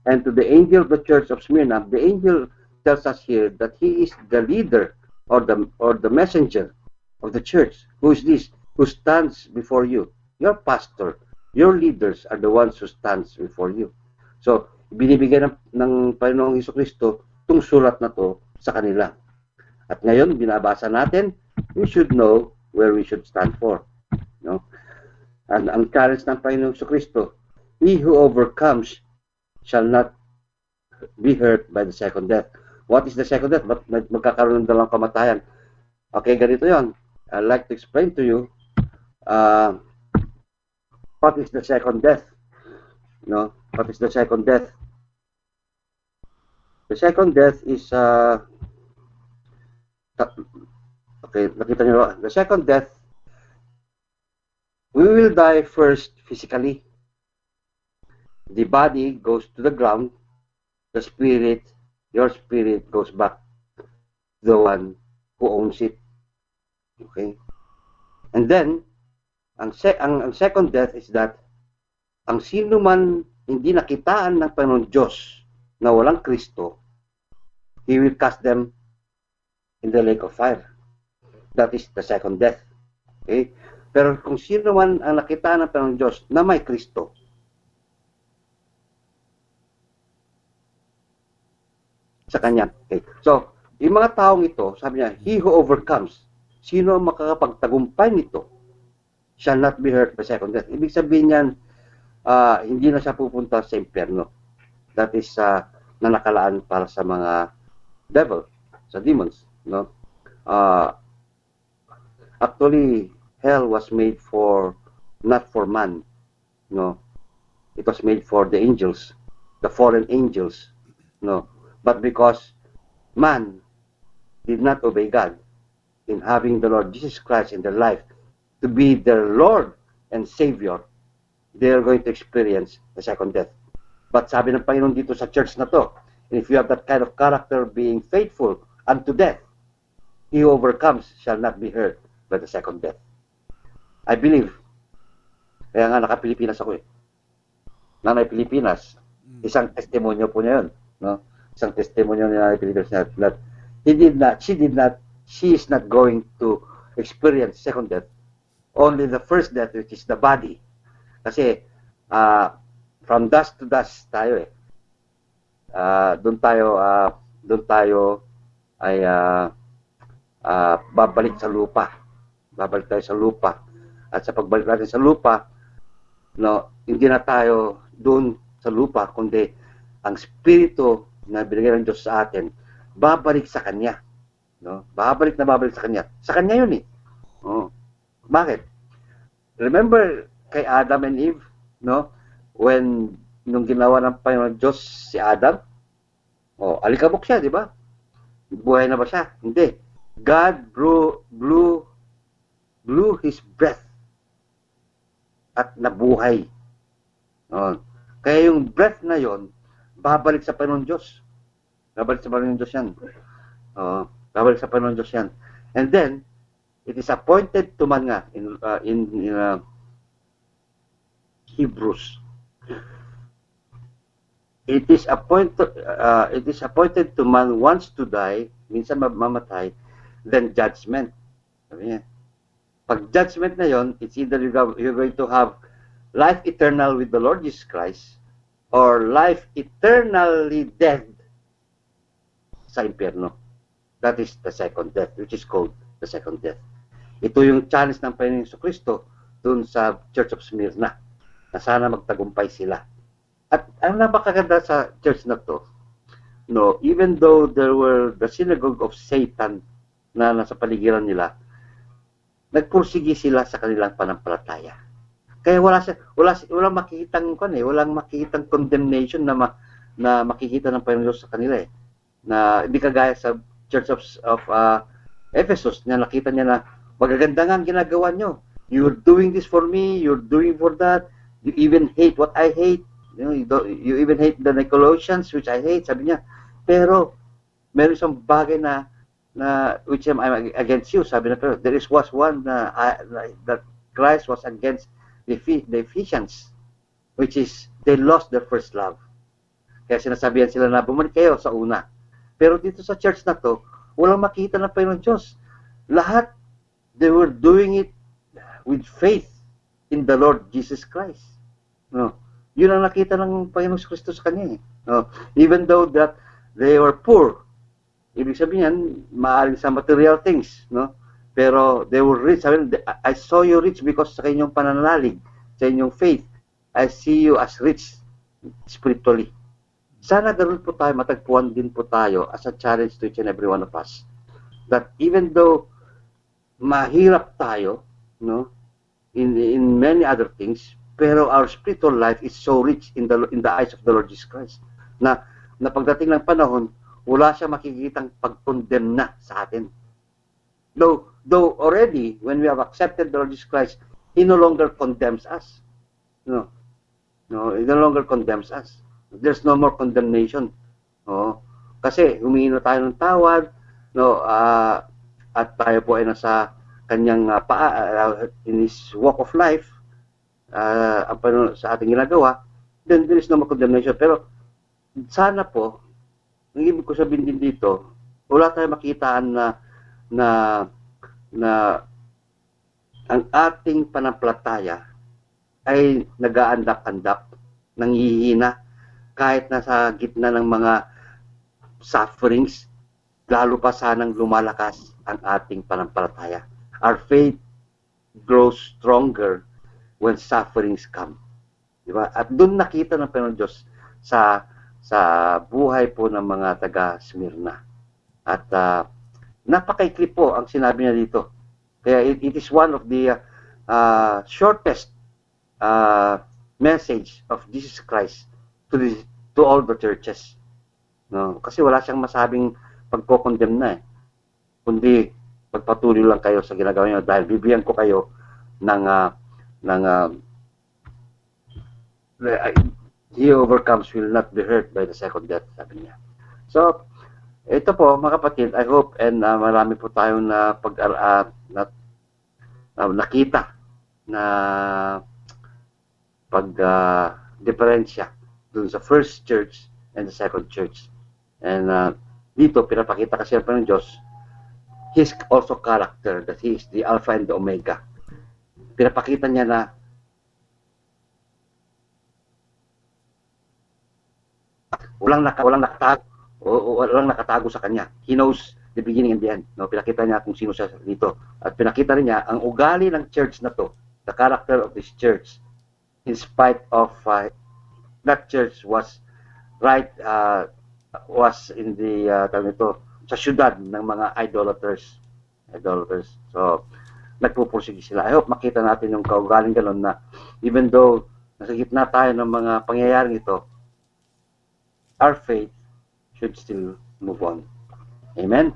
and to the angel of the church of Smyrna, the angel tells us here that he is the leader or the messenger of the church. Who is this? Who stands before you? Your pastor, your leaders are the ones who stands before you. So, binibigyan ng Panginoong Jesucristo itong sulat na to sa kanila. At ngayon, binabasa natin, we should know where we should stand for. No? And ang challenge ng Panginoong Jesucristo, he who overcomes shall not be hurt by the second death. What is the second death? Magkakaroon ng dalawang kamatayan. Okay, ganito yon. I'd like to explain to you what is the second death. No? What is the second death? The second death is okay, nakita niyo, the second death, we will die first physically. The body goes to the ground, the spirit, your spirit goes back to the one who owns it. Okay? And then, ang second death is that ang sino man hindi nakitaan ng Panginoon Diyos na walang Kristo, he will cast them in the lake of fire. That is the second death. Okay? Pero kung sino man ang nakitaan ng Panginoon Diyos na may Kristo, sa Kanya. Okay. So, yung mga taong ito, sabi niya, he who overcomes, sino ang makakapagtagumpay nito, shall not be hurt by second death. Ibig sabihin niyan, hindi na siya pupunta sa impyerno. That is na nakalaan para sa mga devil, sa demons, no? Actually, hell was made not for man, no? It was made for the angels, the fallen angels, no? But because man did not obey God in having the Lord Jesus Christ in their life to be their Lord and Savior, they are going to experience the second death. But sabi ng Panginoon dito sa church na to, if you have that kind of character, being faithful unto death, he who overcomes shall not be hurt by the second death. I believe, kaya nga naka-Pilipinas ako eh. Nanay Pilipinas, isang testimonyo po niya yun, no? Isang testimonyo ni Nanay Pilipinas that she is not going to experience second death, only the first death, which is the body. Kasi, from dust to dust tayo eh. Doon tayo ay babalik sa lupa. Babalik tayo sa lupa. At sa pagbalik natin sa lupa, no, hindi na tayo doon sa lupa, kundi ang spirito na binigay ng Diyos sa atin, babalik sa Kanya. No? Babalik sa Kanya. Sa Kanya yun eh. Oh. Bakit? Remember kay Adam and Eve, no? Nung ginawa ng Panginoon Diyos si Adam, alikabok siya, di ba? Buhay na ba siya? Hindi. God blew His breath at nabuhay. Kaya yung breath na yon, babalik sa Panginoon Diyos. Babalik sa Panginoon Diyos yan. Babalik sa Panginoon Diyos yan. And then, it is appointed to man nga in Hebrews. It is appointed to man once to die, minsan mamatay, then judgment. Sabi niya. Pag judgment na yon, it's either you're going to have life eternal with the Lord Jesus Christ or life eternally dead sa impyerno. That is the second death, which is called the second death. Ito yung challenge ng Panginoon Jesucristo dun sa Church of Smyrna, na sana magtagumpay sila. At ang napakaganda sa church na to, no, even though there were the synagogue of Satan na nasa paligiran nila, nagpursigi sila sa kanilang panampalataya. Kaya walang makikitang condemnation na makikita ng Panginoon sa kanila eh. Na hindi kagaya sa Church of Ephesus na nakita niya na magaganda nga ang ginagawa nyo. You're doing this for me, you're doing for that. You even hate what I hate. You even hate the Nicolaitans, which I hate. Sabi niya, pero meron isang bagay na which I'm against you. Sabi na, pero there was one that Christ was against the Ephesians, which is they lost their first love. Kaya sinasabihan sila na bumalik kayo sa una. Pero dito sa church na to, walang makita ng Panginoon Diyos. Lahat, they were doing it with faith in the Lord Jesus Christ. No. Yun ang nakita ng Panginoon Kristo sa kanya. No. Even though that they were poor, ibig sabihin, maaaring sa material things, no? Pero they were rich. Sabi, I saw you rich because sa inyong pananalig, sa inyong faith. I see you as rich spiritually. Sana ganoon po tayo, matagpuan din po tayo as a challenge to each and every one of us. That even though mahirap tayo, no, in many other things, pero our spiritual life is so rich in the eyes of the Lord Jesus Christ na pagdating ng panahon, wala siya makikitang pag-condemn na sa atin. Though already, when we have accepted the Lord Jesus Christ, He no longer condemns us. No, He no longer condemns us. There's no more condemnation. Kasi humingi na tayo ng tawad, no, at tayo po ay nasa kanyang in His walk of life, sa ating ginagawa, then there is no more condemnation. Pero sana po, ang ibig ko sabihin din dito, wala tayong makitaan na ang ating panampalataya ay nag-aandak-andak, nanghihina, kahit nasa gitna ng mga sufferings, lalo pa sanang lumalakas ang ating pananampalataya. Our faith grows stronger when sufferings come. Diba? At doon nakita ng Panginoon Diyos sa buhay po ng mga taga Smyrna. At napakaikli po ang sinabi niya dito. Kaya it is one of the shortest message of Jesus Christ to all the churches. No? Kasi wala siyang masabing pagko-condemn na eh. Kundi pagpatuloy lang kayo sa ginagawa niyo dahil bibigyan ko kayo ng he overcomes will not be hurt by the second death, sabi niya. So, ito po mga kapatid, I hope and marami po tayong nakita na diferensya dun sa first church and the second church. And dito, pinapakita kasi ang Panginoon Diyos, His also character, that He is the Alpha and the Omega. Pinapakita niya na walang nakatago sa kanya. He knows the beginning and the end. No, pinakita niya kung sino siya dito. At pinakita rin niya ang ugali ng church na to, the character of this church, in spite of that church was in the sa syudad ng mga idolaters. So, nagpupursige sila. I hope makita natin yung kaugaling ganun na even though nasa gitna tayo ng mga pangyayaring ito, our faith should still move on. Amen?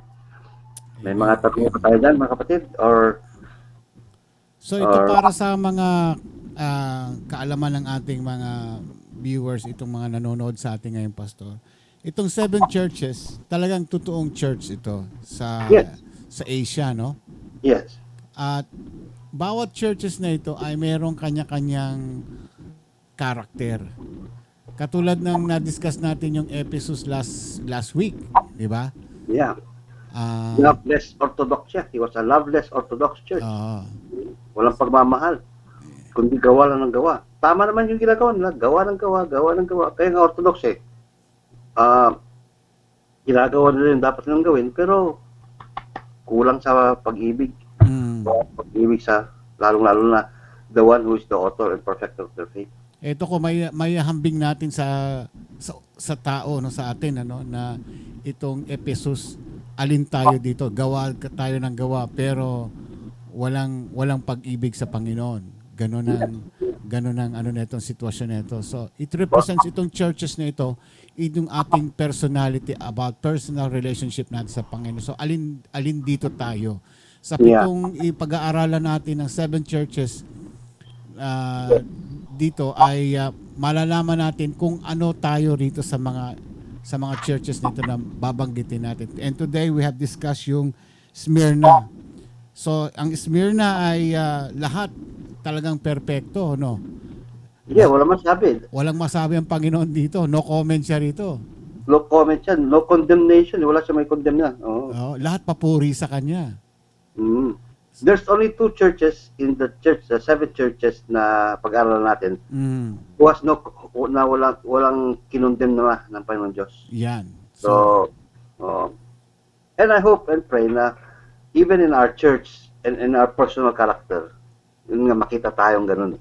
May mga tanong pa tayo dyan, mga kapatid? So ito para sa mga kaalaman ng ating mga viewers, itong mga nanonood sa ating ngayon, Pastor. Itong 7 churches, talagang totoong church ito sa Asia, no? Yes. At bawat churches na ito ay mayroong kanya-kanyang karakter. Katulad ng na-discuss natin yung Ephesus last week, di ba? Yeah. Loveless Orthodox siya. He was a loveless Orthodox church. Walang pagmamahal. Kundi gawa lang ng gawa. Tama naman yung ginagawa nila. Gawa ng gawa. Kaya nga Orthodox eh. Ginagawa nila yung dapat nilang gawin, pero kulang sa pag-ibig. Pag-ibig sa, lalong-lalo na, the one who is the author and perfecter of their faith. Ito ko may hambing natin sa tao, no, sa atin, ano, na itong Ephesus, alin tayo dito, gawa tayo ng gawa, pero walang pag-ibig sa Panginoon. Ganon ang ano na itong sitwasyon na ito. So, it represents itong churches na ito, itong ating personality about personal relationship natin sa Panginoon. So, alin dito tayo? Sa pitong ipag-aaralan natin ng 7 churches dito ay malalaman natin kung ano tayo rito sa mga churches nito na babanggitin natin. And today we have discussed yung Smyrna. So, ang Smyrna ay lahat talagang perpekto, no? Yeah, walang masabi. Walang masabi ang Panginoon dito. No comment siya rito. No comment siya. No condemnation. Wala siya may condemn na. Lahat papuri sa Kanya. There's only 2 churches in the church, the 7 churches na pag-aaralan natin. Who has walang kinondemn na ng Panginoon Diyos. Yan. So, and I hope and pray na even in our church and in our personal character, yun nga makita tayong ganun.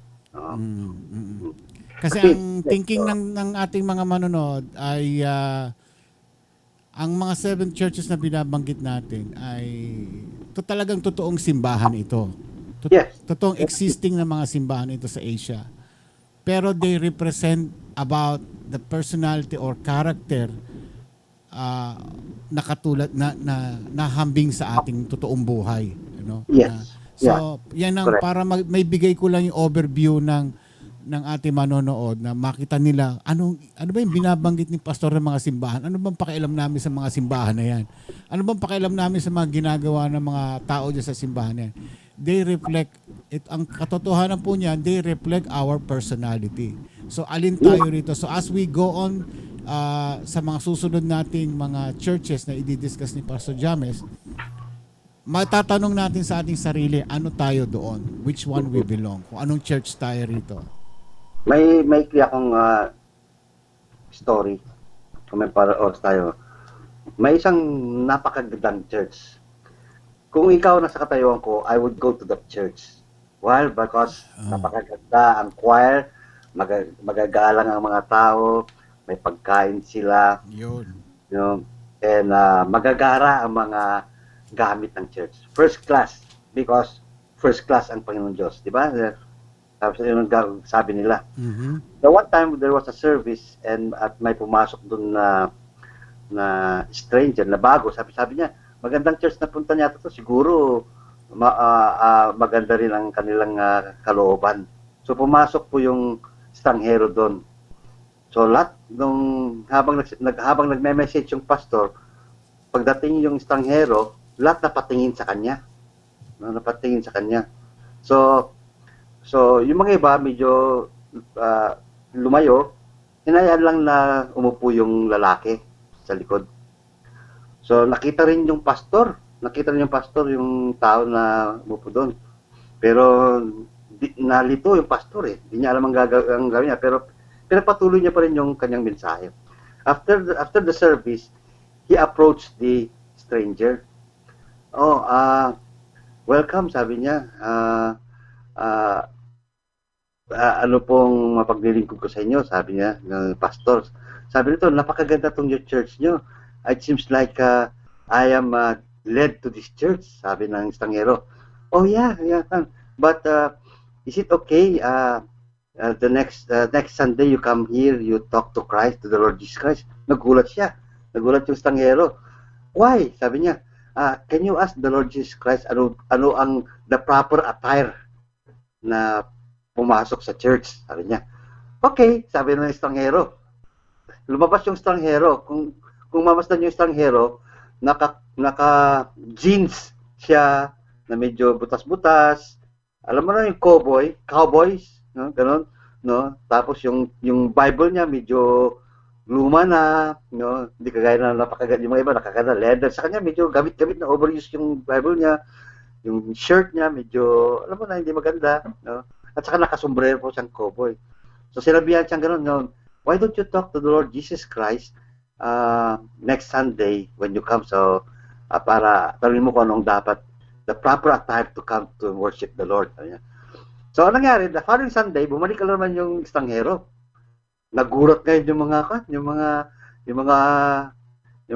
Kasi ang thinking ng ating mga manonood ay ang mga 7 churches na binabanggit natin ay talagang totoong simbahan ito. Totoong existing na mga simbahan ito sa Asia. Pero they represent about the personality or character na katulad na hambing sa ating totoong buhay, you know? So, yan ang para may bigay ko lang yung overview ng ating manonood na makita nila ano ba yung binabanggit ni pastor ng mga simbahan? Ano bang pakialam namin sa mga simbahan na yan? Ano bang pakialam namin sa mga ginagawa ng mga tao dyan sa simbahan na yan? They reflect ang katotohanan po niyan, they reflect our personality. So, alin tayo rito? So, as we go on sa mga susunod nating mga churches na i-discuss ni Pastor James, matatanong natin sa ating sarili, ano tayo doon? Which one we belong? Kung anong church tayo rito? May clear akong story. Kung may para oras tayo. may isang napakagandang church. Kung ikaw nasa katayuan ko, I would go to that church. Well, because napakaganda ang choir, magagalang ang mga tao, may pagkain sila, Yun. you know, and magagara ang mga gamit ng church. First class, because first class ang Panginoon Diyos, di ba? Tapos yun ang sabi nila. So one time, there was a service at may pumasok dun na stranger, na bago. Sabi niya, magandang church na punta niya to, siguro maganda rin ang kanilang kalooban. So pumasok po yung estranghero doon. So lahat habang nagme-message yung pastor, pagdating yung estranghero, lahat napatingin sa kanya. Napatingin sa kanya. So yung mga iba medyo lumayo, hinayaan lang na umupo yung lalaki sa likod. So nakita rin yung pastor yung tao na umupo doon. Pero nalito yung pastor eh. Hindi niya alam ang gagawin niya, pero patuloy niya pa rin yung kanyang mensahe. After the service, he approached the stranger. Welcome, sabi niya. Ano pong mapaglilingkod ko sa inyo, sabi niya, ng pastor. Sabi nito, napakaganda tong your church nyo. It seems like I am led to this church, sabi ng estranghero. Oh yeah. But is it okay? The next Sunday you come here, you talk to Christ, to the Lord Jesus Christ. Nagulat yung estranghero. Why? Sabi niya, can you ask the Lord Jesus Christ ano ang the proper attire na pumasok sa church? Sabi niya. Okay, sabi ng estranghero. Lumabas yung estranghero. Kung mamasdan yung estranghero, naka jeans siya na medyo butas-butas. Alam mo na yung cowboys, no? Ganun, no? Tapos yung Bible niya medyo luma na, no? Hindi kagaya na napakaganda yung mga iba, nakaganda leather. Sa kanya medyo gamit-gamit na overuse yung Bible niya. Yung shirt niya medyo, alam mo na, hindi maganda, no? At saka nakasombrero po siyang cowboy. So sinabihan siyang ganun, no? Why don't you talk to the Lord Jesus Christ next Sunday when you come? So para tanungin mo kung anong dapat, the proper attire to come to worship the Lord. So anong nangyari, the following Sunday, bumalik ka naman yung estranghero. Nagulat ngayon yung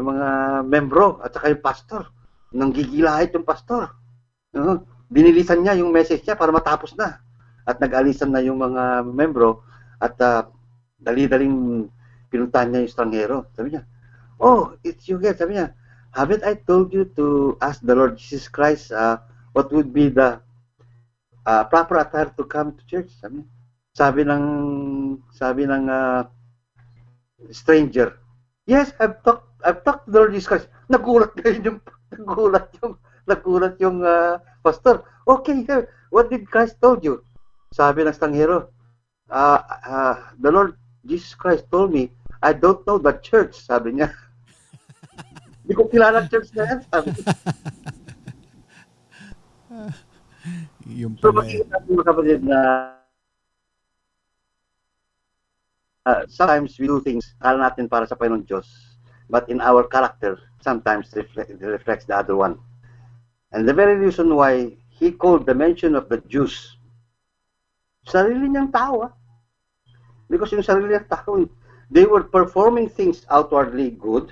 mga membro at saka yung pastor. Nanggigilahit yung pastor. Binilisan niya yung message niya para matapos na. At nag-alisan na yung mga membro at dali-daling pinuntahan niya yung estranghero. Sabi niya, oh, it's you guys. Sabi niya, haven't I told you to ask the Lord Jesus Christ what would be the proper attire to come to church? Sabi ng stranger, yes, I've talked to the Lord Jesus Christ. Nagulat yung pastor. Okay, what did Christ told you? Sabi ng estranghero, the Lord Jesus Christ told me, I don't know the church, sabi niya. Hindi ko kilala church na yan, sabi niya. So, makikita mo kapatid na sometimes we do things, kala natin para sa Panginoon Diyos, but in our character, sometimes it reflects the other one. And the very reason why he called the mention of the Jews, sarili niyang tao, because yung sarili niyang tao, they were performing things outwardly good,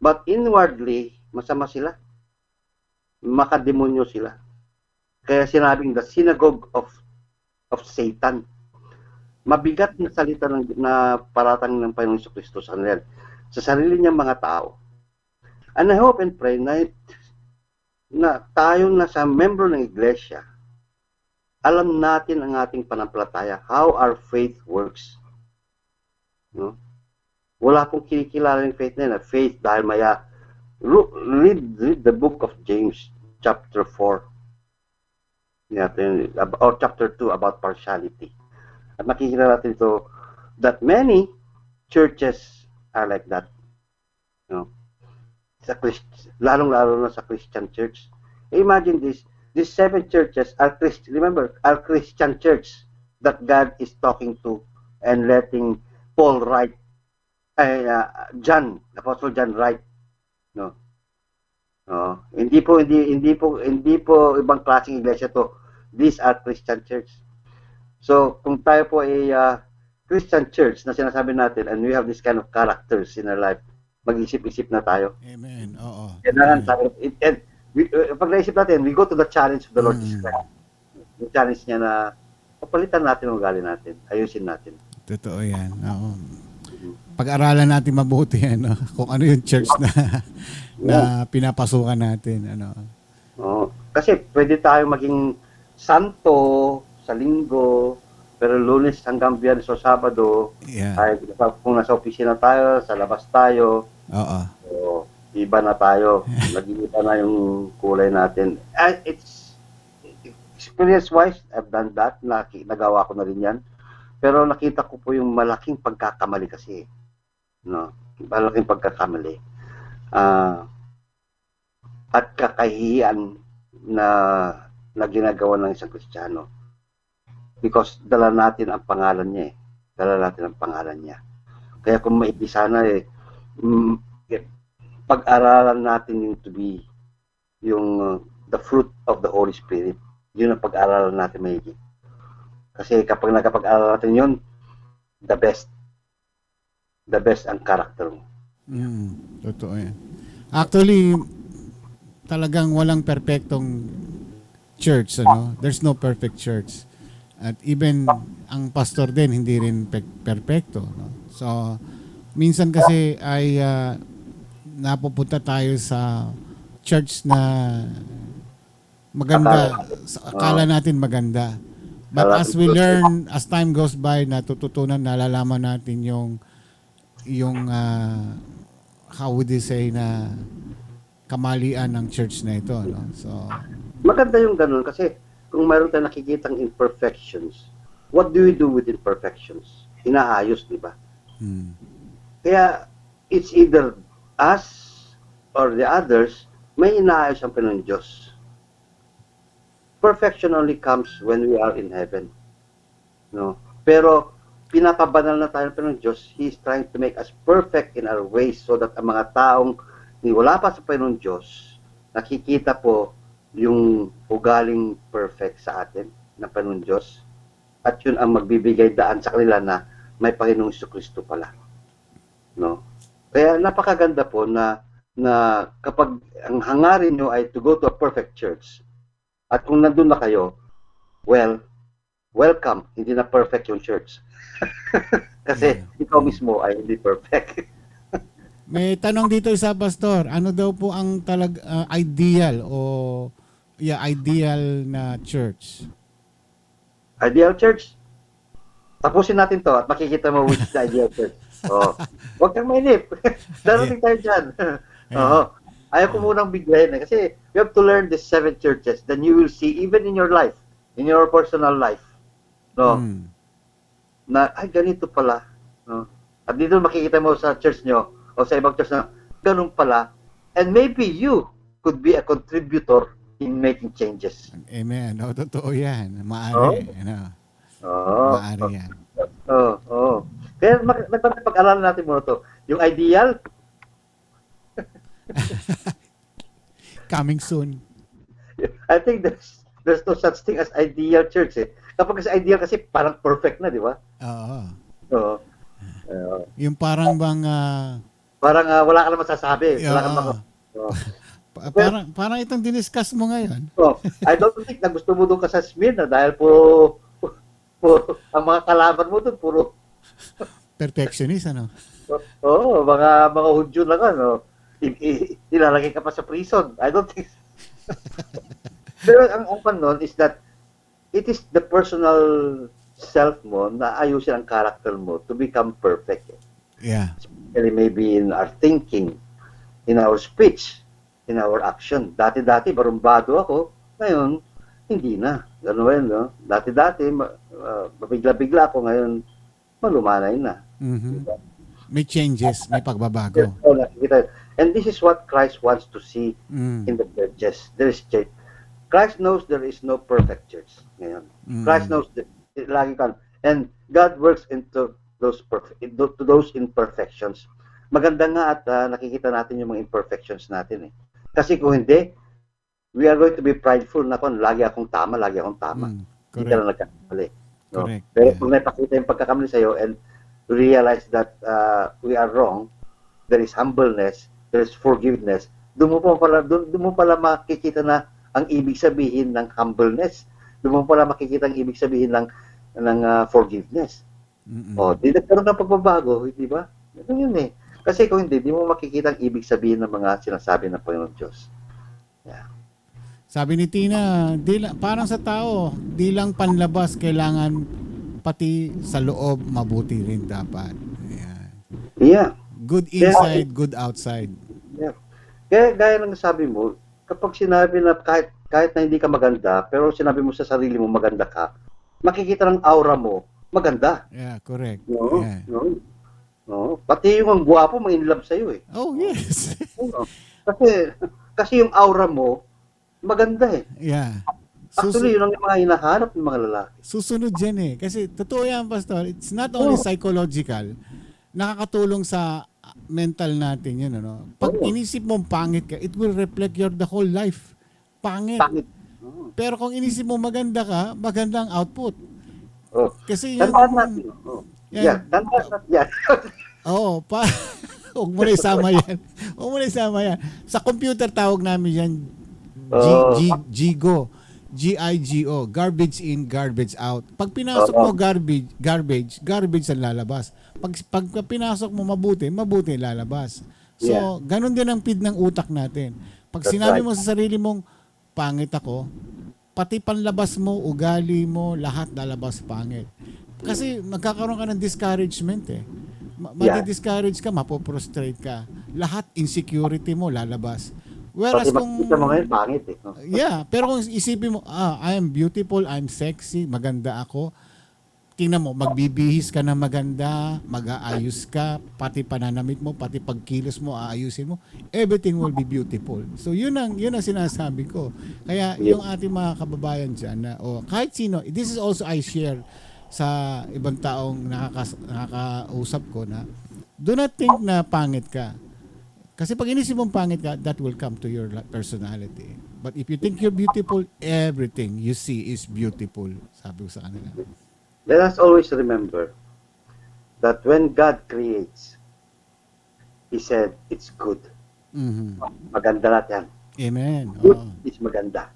but inwardly, masama sila. Makademonyo sila. Kaya sinabing the synagogue of Satan. Mabigat na salita na paratang ng Panginoong Kristo sa kanila, sa sarili niyang mga tao. And I hope and pray na tayo na sa membro ng iglesia, alam natin ang ating panampalataya, how our faith works. No? Wala pong kinikilala ng faith na faith dahil maya. Read the book of James, chapter 4. Or chapter 2 about partiality. At makikita natin ito that many churches are like that. No? Lalong-lalo na sa Christian church. Imagine this. These 7 churches are Christian. Remember, are Christian church that God is talking to and letting Paul write, Apostle John write No. Hindi po ibang klaseng iglesia to. These are Christian church. So, kung tayo po ay Christian church na sinasabi natin and we have this kind of characters in our life, mag-isip-isip na tayo. Amen. Oo. Kailangan tayo. And pag naisip natin, we go to the challenge of the Lord Jesus Christ. Yung challenge niya na papalitan natin ang ugali natin. Ayusin natin. Totoo yan. Oo. Pag-aralan natin mabuti ano, kung ano yung church na pinapasukan natin. Ano. Kasi pwede tayo maging santo sa linggo, pero Lunes hanggang Biyernes o Sabado, ay kung nasa opisina tayo, sa labas tayo, so, iba na tayo. Nag-iiba na yung kulay natin. And it's experience-wise, I've done that. Nagawa ko na rin yan. Pero nakita ko po yung malaking pagkakamali kasi. No? Malaking pagkakamali. At kakahiyan na ginagawa ng isang Kristiyano. Because dala natin ang pangalan niya eh. Dala natin ang pangalan niya. Kaya kung maibig sana pag-aralan natin yung to be yung the fruit of the Holy Spirit. Yun ang pag-aralan natin maigi. Kasi kapag nakapag-aralan natin yun, the best ang character mo. Totoo yan. Actually, talagang walang perfectong church, ano? There's no perfect church. At even ang pastor din hindi rin perfecto, no? So minsan kasi ay napupunta tayo sa church na maganda, akala natin maganda. But as we learn, as time goes by, natututunan, nalalaman natin yung how would you say na kamalian ng church na ito, no? So maganda yung ganun kasi kung mayroon tayong nakikitang imperfections, what do we do with imperfections? Inaayos, di ba? Kaya, it's either us or the others, may inaayos ang Panginoon Diyos. Perfection only comes when we are in heaven. No? Pero, pinapabanal na tayo ng Panginoon Diyos. He is trying to make us perfect in our ways so that ang mga taong wala pa sa Panginoon Diyos, nakikita po yung ugaling perfect sa atin ng Panginoon Diyos at yun ang magbibigay daan sa kanila na may Panginoong Jesucristo pala. No? Kaya napakaganda po na kapag ang hangarin nyo ay to go to a perfect church at kung nandun na kayo, well, welcome. Hindi na perfect yung church. Kasi ikaw mismo ay hindi perfect. May tanong dito isa, Pastor. Ano daw po ang ideal o ideal na church? Ideal church? Tapusin natin to at makikita mo which is the ideal church. Huwag kang mainip. Darating tayo dyan. Ayaw ko munang biglayin kasi you have to learn the 7 churches, then you will see even in your life, in your personal life, no? Na ay ganito pala, no? At dito makikita mo sa church nyo o sa ibang church na ganun pala, and maybe you could be a contributor in making changes. Amen. Totoo yan. Maari. Maari yan. Kaya pag-aralan natin muna to. Yung ideal, coming soon. I think there's no such thing as ideal church eh. Kapag sa ideal kasi parang perfect na, di ba? Oo. Yung parang bang parang wala ka naman masasabi. Wala ka naman. Parang itong diniscuss mo ngayon. I don't think na gusto mo doon ka sa Smyrna dahil po ang mga kalaban mo doon puro perfectionist, ano? Mga Hudyo lang, ano? Ilalagay ka pa sa prison. I don't think. Pero ang nun is that it is the personal self mo na ayusin ang character mo to become perfect. Yeah. Especially maybe in our thinking, in our speech, in our action. Dati-dati, barumbado ako. Ngayon, hindi na. Ganun, no? Dati-dati, mabigla-bigla ako. Ngayon, malumanay na. Diba? May changes, may pagbabago. And this is what Christ wants to see in the churches. There is church. Christ knows there is no perfect church. Ngayon. Christ knows that lagi kan. And God works into those imperfections. maganda nga at nakikita natin yung mga imperfections natin eh. Kasi kung hindi, we are going to be prideful na kung lagi akong tama. Hindi ka lang nagkakamali. No? Correct. Pero kung napakita yung pagkakamali sa'yo and realize that we are wrong, there is humbleness, there is forgiveness, doon mo pala makikita na ang ibig sabihin ng humbleness. Doon mo pala makikita ang ibig sabihin ng forgiveness. Di nagkaroon ng pagbabago, di ba? Ganun yun eh. Kasi kung hindi, di mo makikita ang ibig sabihin ng mga sinasabi ng Panginoon Diyos. Yeah. Sabi ni Tina, parang sa tao, di lang panlabas, kailangan pati sa loob mabuti rin dapat. Ayan. Yeah. Good inside, good outside. Yeah. Kaya gaya ng sabi mo, kapag sinabi na kahit na hindi ka maganda, pero sinabi mo sa sarili mo maganda ka, makikita ng aura mo, maganda. Yeah, correct. No? Yeah. No? Pati yung ang gwapo, ma-inlove sa'yo eh. Oh, yes. Kasi yung aura mo, maganda eh. Yeah. Actually, yun ang mga hinahanap ng mga lalaki. Susunod yan eh. Kasi totoo yan, Pastor. It's not only psychological, nakakatulong sa mental natin yun. Ano? Pag inisip mong pangit ka, it will reflect the whole life. Pangit. Pero kung inisip mo maganda ka, magandang output. Kasi yun... Tandaan natin yan. Huwag mo na isama yan. Sa computer tawag namin yan GIGO. GIGO. Garbage in, garbage out. Pag pinasok mo garbage ang lalabas. Pag pinasok mo mabuti lalabas. So, ganun din ang feed ng utak natin. Pag sinabi mo sa sarili mong pangit ako, pati panlabas mo, ugali mo, lahat lalabas pangit. Kasi magkakaroon ka ng discouragement eh. Madi-discourage ka, mapoprostrate ka. Lahat insecurity mo lalabas. Whereas kung mo ngayon pangit eh. No? Yeah, pero kung isipin mo, I am beautiful, I'm sexy, maganda ako. Tingnan mo, magbibihis ka na maganda, mag-aayos ka, pati pananamit mo, pati pagkilos mo, aayusin mo, everything will be beautiful. So yun ang sinasabi ko. Kaya yung ating mga kababayan dyan na kahit sino, this is also I share sa ibang taong nakakausap ko na do not think na pangit ka. Kasi pag inisip mong pangit ka, that will come to your personality. But if you think you're beautiful, everything you see is beautiful. Sabi ko sa kanila. Let us always remember that when God creates, He said, it's good. Maganda lahat yan. Amen. Good is maganda.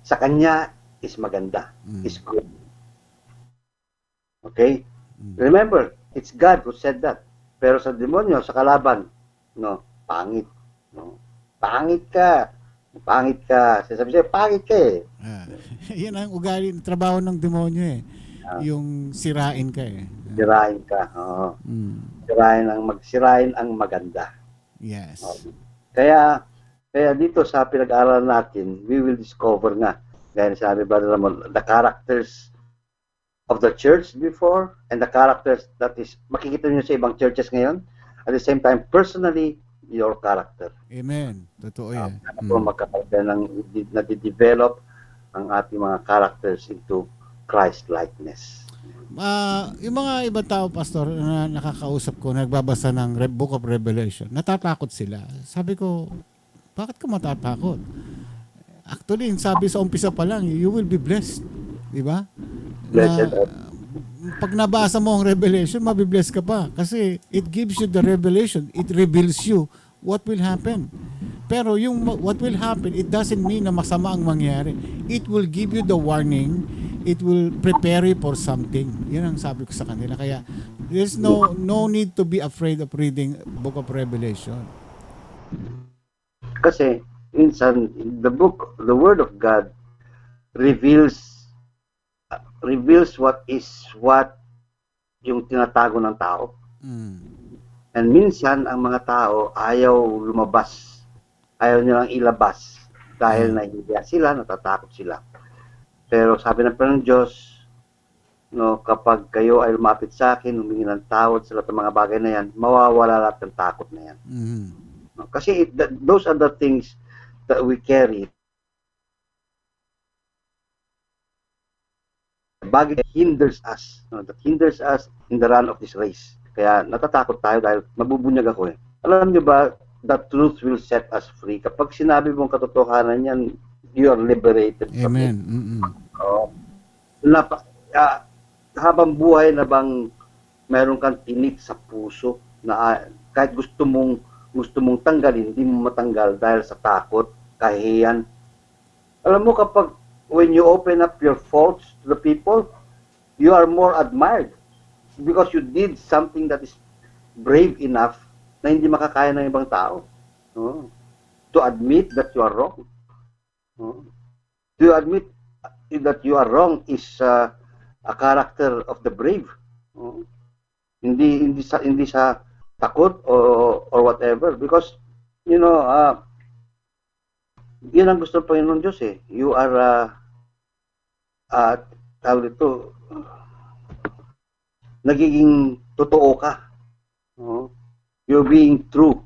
Sa Kanya is maganda. Is good. Okay? Remember, it's God who said that. Pero sa demonyo, sa kalaban, pangit. No? Pangit ka. Sasabi siya, pangit ka eh. Yan ang ugali, trabaho ng demonyo eh. Yung sirain ka eh. Sirain ka. Sirain ang maganda. Yes. Kaya dito sa pinag-aaral natin, we will discover nga, gaya sabi ba naman, the characters of the church before and the characters that is makikita niyo sa ibang churches ngayon. At the same time, personally, your character. Amen. Totoo yan. Magkakaroon ng nadidevelop ang ating mga characters into Christ-likeness. Yung mga ibang tao, Pastor, na nakakausap ko, nagbabasa ng Book of Revelation, natatakot sila. Sabi ko, bakit ka matatakot? Actually, sabi sa umpisa pa lang, you will be blessed. Di ba? Pag nabasa mo ang Revelation, mabibless ka pa. Kasi it gives you the revelation. It reveals you what will happen. Pero yung what will happen, it doesn't mean na masama ang mangyari. It will give you the warning. It will prepare you for something. Yan ang sabi ko sa kanila. Kaya there's no need to be afraid of reading Book of Revelation. Kasi minsan the Word of God reveals what yung tinatago ng tao. And minsan ang mga tao ayaw lumabas, ayaw nilang ilabas dahil nahihiya sila, natatakot sila. Pero sabi ng Panginoon Diyos, kapag kayo ay lumapit sa akin, humingi ng tawad sa lahat ng mga bagay na yan, mawawala lahat ng takot na yan. Kasi those are the things that we carry. Bagay that hinders us in the run of this race. Kaya natatakot tayo dahil mabubunyag ako eh. Alam nyo ba, the truth will set us free. Kapag sinabi mong katotohanan yan, you are liberated from it. Amen. Oo. Habang buhay na bang meron kang tinik sa puso na kahit gusto mong tanggalin, hindi mo matanggal dahil sa takot, kahihiyan. Alam mo, kapag when you open up your faults to the people, you are more admired because you did something that is brave enough na hindi makakaya ng ibang tao. To admit that you are wrong. To admit that you are wrong is a character of the brave. Hindi sa takot or whatever, because you know, yun ang gusto ng Panginoon Diyos eh. You are tawag ito, nagiging totoo ka. You're being true.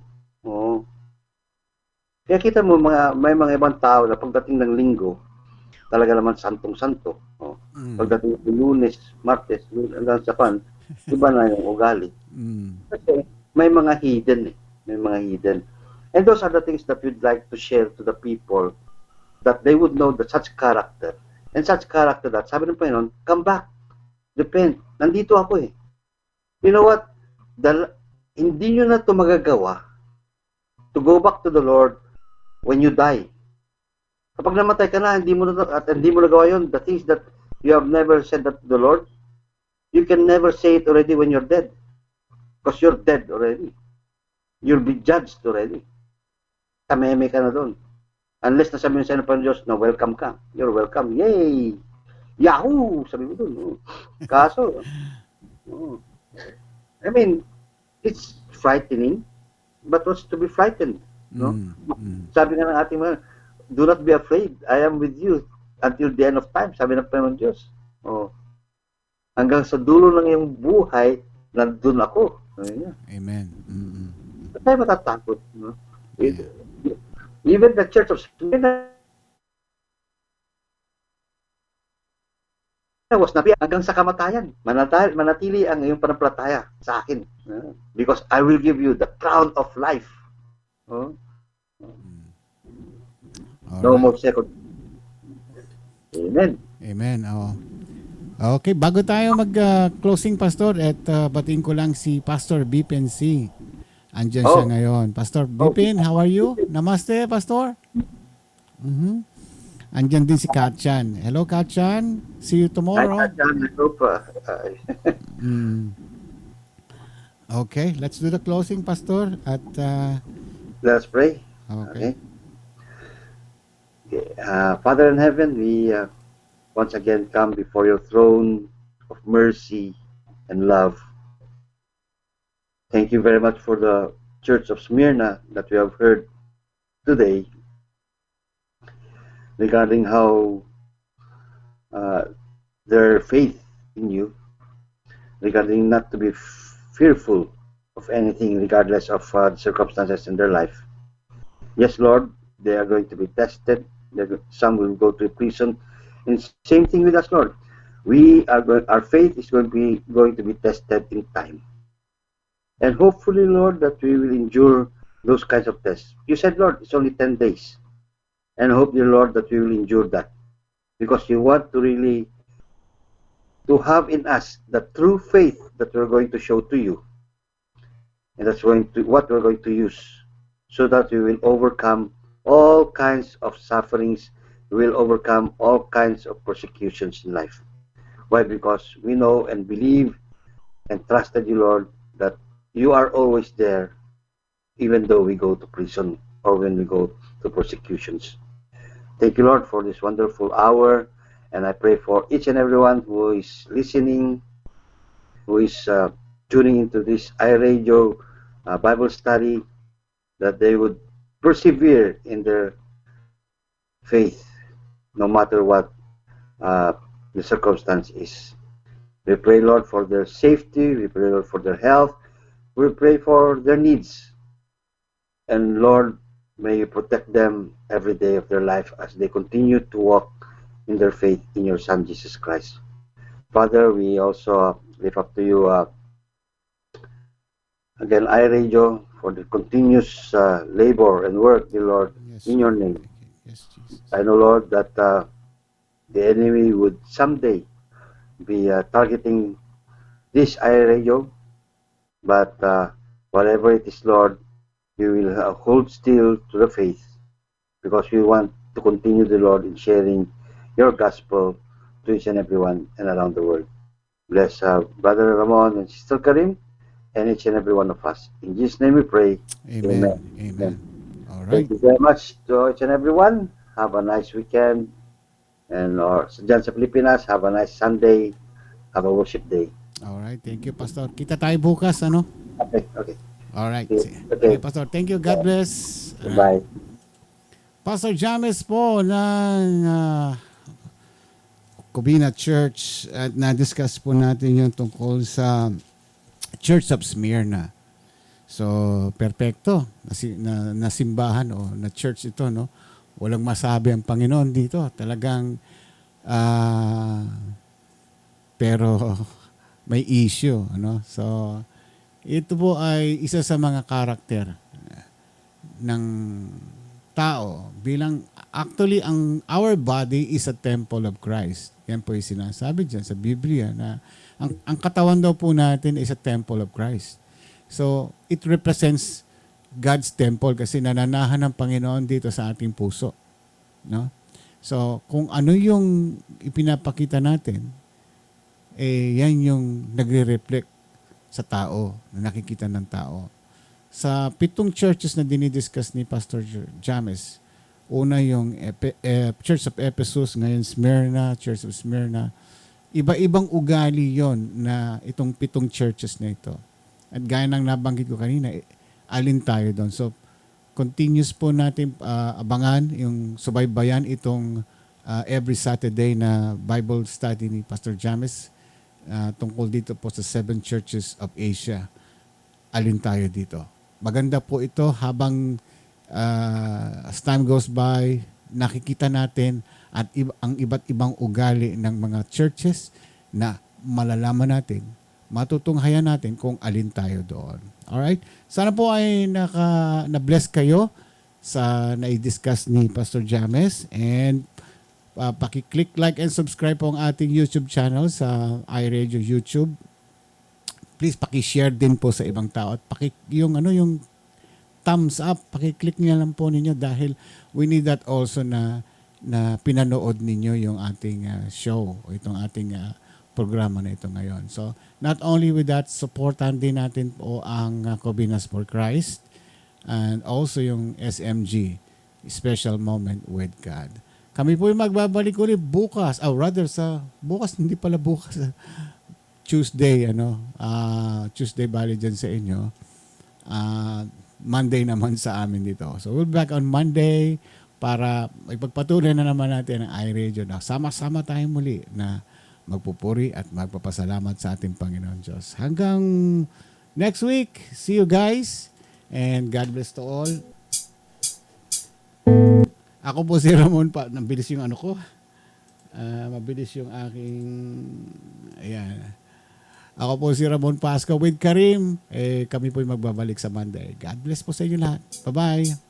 Kaya kita mo, may mga ibang tao na pagdating ng linggo, talaga naman santong-santo. Pagdating ng Lunes, Martes, hanggang sa pan, iba na yung ugali. Kasi may mga hidden eh. May mga hidden. And those are the things that we'd like to share to the people, that they would know that such character, and such character that, sabi ng Panginoon, come back, repent, nandito ako eh. You know what? Hindi nyo na ito magagawa to go back to the Lord when you die. Kapag namatay ka na, hindi mo nagawa yun, the things that you have never said that to the Lord, you can never say it already when you're dead. Because you're dead already. You'll be judged already. Kameme ka na doon. Unless nasabi mo sa ng Diyos na welcome ka. You're welcome. Yay! Yahoo! Sabi mo doon. Kaso, I mean, it's frightening, but what's to be frightened? No? Sabi nga ng ating mga, do not be afraid. I am with you until the end of time. Sabi ng Panginoon Diyos. Hanggang sa dulo ng iyong buhay, nandun ako. Amen. Ba't tayo matatakot? No? Even the Church of Smyrna was not hanggang sa kamatayan. Manatili ang iyong panampalataya sa akin. Because I will give you the crown of life. No more second. Amen. Amen. Okay, bago tayo mag-closing, Pastor, at batiin ko lang si Pastor Bipin C. Andyan siya ngayon. Pastor Bipin, how are you? Namaste, Pastor. Andyan din si Katchan. Hello, Katchan. See you tomorrow. Hi, Katchan. Okay, let's do the closing, Pastor. At let's pray. Okay. Father in heaven, we once again come before your throne of mercy and love. Thank you very much for the Church of Smyrna that we have heard today regarding how their faith in you, regarding not to be fearful of anything regardless of the circumstances in their life. Yes, Lord, they are going to be tested. Some will go to prison. And same thing with us, Lord. Our faith is going to be tested in time. And hopefully, Lord, that we will endure those kinds of tests. You said, Lord, it's only 10 days. And I hope, dear Lord, that we will endure that. Because you want to really to have in us the true faith that we're going to show to you. And that's what we're going to use so that we will overcome all kinds of sufferings. We will overcome all kinds of persecutions in life. Why? Because we know and believe and trusted you, Lord, that you are always there, even though we go to prison or when we go to persecutions. Thank you, Lord, for this wonderful hour. And I pray for each and everyone who is listening, who is tuning into this iRadio Bible study, that they would persevere in their faith, no matter what the circumstance is. We pray, Lord, for their safety. We pray, Lord, for their health. We pray for their needs. And Lord, may you protect them every day of their life as they continue to walk in their faith in your Son, Jesus Christ. Father, we also lift up to you again, iRadio, for the continuous labor and work, dear Lord, in your name. Yes, Jesus. I know, Lord, that the enemy would someday be targeting this iRadio, but whatever it is, Lord, we will hold still to the faith, because we want to continue, the Lord, in sharing your gospel to each and everyone and around the world. Bless Brother Ramon and Sister Karim and each and every one of us. In Jesus' name we pray. Amen. Amen. All right. Thank you very much to each and everyone. Have a nice weekend. And dyan sa Pilipinas, have a nice Sunday. Have a worship day. All right. Thank you, Pastor. Kita tayo bukas, ano? Okay. All right. Okay. Okay, Pastor. Thank you. God bless. Goodbye. Pastor James po ng Covina Church, at na-discuss po natin yung tungkol sa Church of Smyrna. So, perfecto. Na simbahan o na church ito, no? Walang masabi ang Panginoon dito. Talagang pero may issue, ano? So, ito po ay isa sa mga karakter ng tao bilang actually our body is a temple of Christ. Yan po yung sinasabi dyan sa Biblia na ang katawan daw po natin is a temple of Christ. So, it represents God's temple kasi nananahan ng Panginoon dito sa ating puso. No? So, kung ano yung ipinapakita natin, yan yung nagre-reflect sa tao, na nakikita ng tao. Sa 7 churches na dinidiscuss ni Pastor James, una yung Church of Ephesus, ngayon Smyrna, Church of Smyrna. Iba-ibang ugali yon na itong 7 churches na ito. At gaya ng nabanggit ko kanina, alin tayo doon. So, continuous po natin abangan yung subaybayan itong every Saturday na Bible study ni Pastor James tungkol dito po sa 7 churches of Asia. Alin tayo dito. Maganda po ito habang as time goes by, nakikita natin at ang iba't ibang ugali ng mga churches na malalaman natin, matutunghayan natin kung alin tayo doon. Alright? Sana po ay na-bless kayo sa na-discuss ni Pastor James, and paki-click, like, and subscribe po ang ating YouTube channel sa iRadio YouTube. Please paki-share din po sa ibang tao at yung thumbs up, paki-click niyo lang po ninyo dahil we need that also na pinanood ninyo yung ating show o itong ating programa na ito ngayon. So, not only with that, supportan din natin po ang Covinas for Christ and also yung SMG, Special Moment with God. Kami po yung magbabalik ulit bukas, bukas, hindi pala bukas, Tuesday, Tuesday bali dyan sa inyo. Monday naman sa amin dito. So, we'll be back on Monday para ipagpatuloy na naman natin ang iRadio na sama-sama tayong muli na magpupuri at magpapasalamat sa ating Panginoon Diyos. Hanggang next week, see you guys and God bless to all. Ako po si Ramon pa. Nabilis yung ko. Mabilis yung aking ayan. Ako po si Ramon Pasco with Karim. Kami po yung magbabalik sa Monday. God bless po sa inyo lahat. Bye-bye.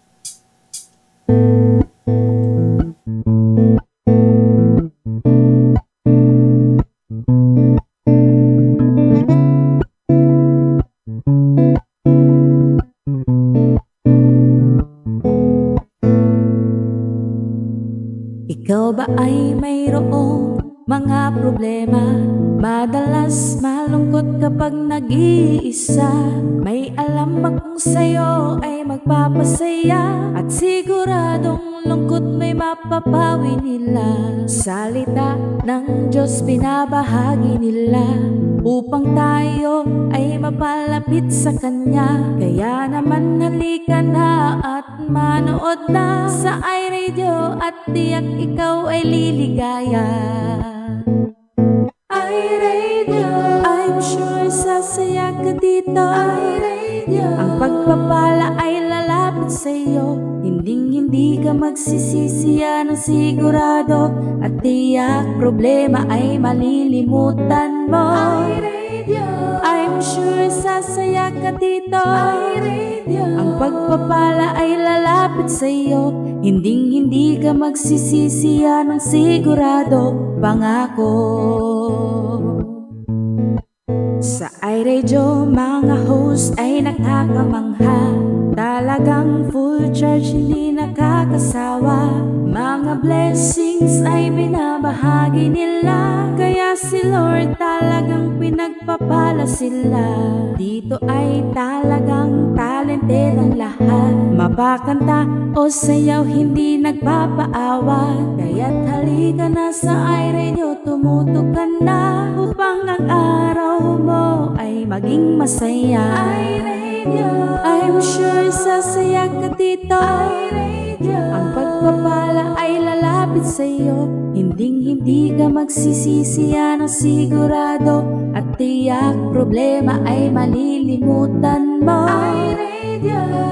Ikaw ba ay mayroong mga problema? Madalas malungkot kapag nag-iisa. May alam ba kung sa'yo ay magpapasaya? At siguradong lungkot may mapapawi nila. Salita ng Diyos binabahagi nila upang tayo ay mapalapit sa Kanya. Kaya naman halika na at manood na sa iRadio at tiyak ikaw ay liligaya. iRadio, I'm sure sasaya ka dito. iRadio, ang pagpapala ay lalapit sa'yo. Hindi ka magsisisi, yan ang sigurado. At tiyak problema ay malilimutan mo. iRadio. I'm sure sasaya ka dito. Ang pagpapala ay lalapit sa'yo. Hinding-hindi ka magsisisi, yan ang sigurado, pangako. Sa iRadio, mga host ay nakakamangha. Talagang full charge, hindi nakakasawa. Mga blessings ay binabahagi nila. Kaya si Lord talagang pinagpapala sila. Dito ay talagang talented ang lahat. Mapakanta o sayaw, hindi nagpapaawa. Kaya't halika na sa iRadio, tumutok ka na, upang ang araw mo ay maging masaya. I'm sure sasaya ka dito. Ang pagpapala ay lalapit sa'yo. Hinding-hindi ka magsisisi, yan ang sigurado. At tiyak problema ay malilimutan mo.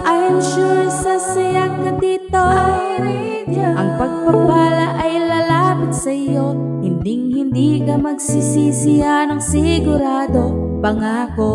I'm sure sasaya ka dito. Ang pagpapala ay lalapit sa'yo. Hinding-hindi ka magsisisi, yan ang sigurado, pangako.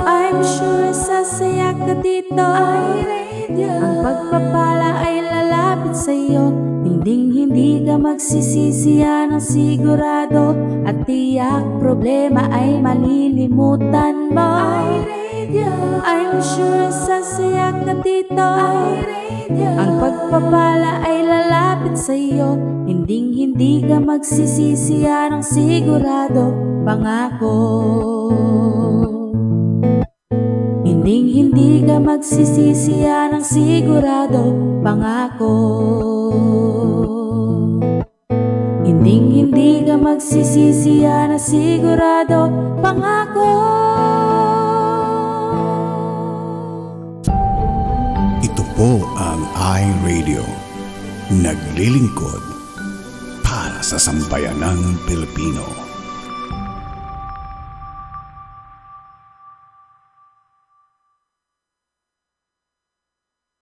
I'm sure sasaya ka dito. Ang pagpapala ay lalapit sa'yo. Hinding-hindi ka magsisisi, yan ang sigurado. At tiyak problema ay malilimutan mo. I'm sure sasaya ka dito. Ang pagpapala ay lalapit sa'yo. Hinding-hindi ka magsisisi, yan ang sigurado, pangako. Hinding-hindi ka magsisisi, yan ang sigurado, pangako. Hinding-hindi ka magsisisi, yan ang sigurado, pangako. Ito po ang iRadio. Naglilingkod para sa sambayanang Pilipino.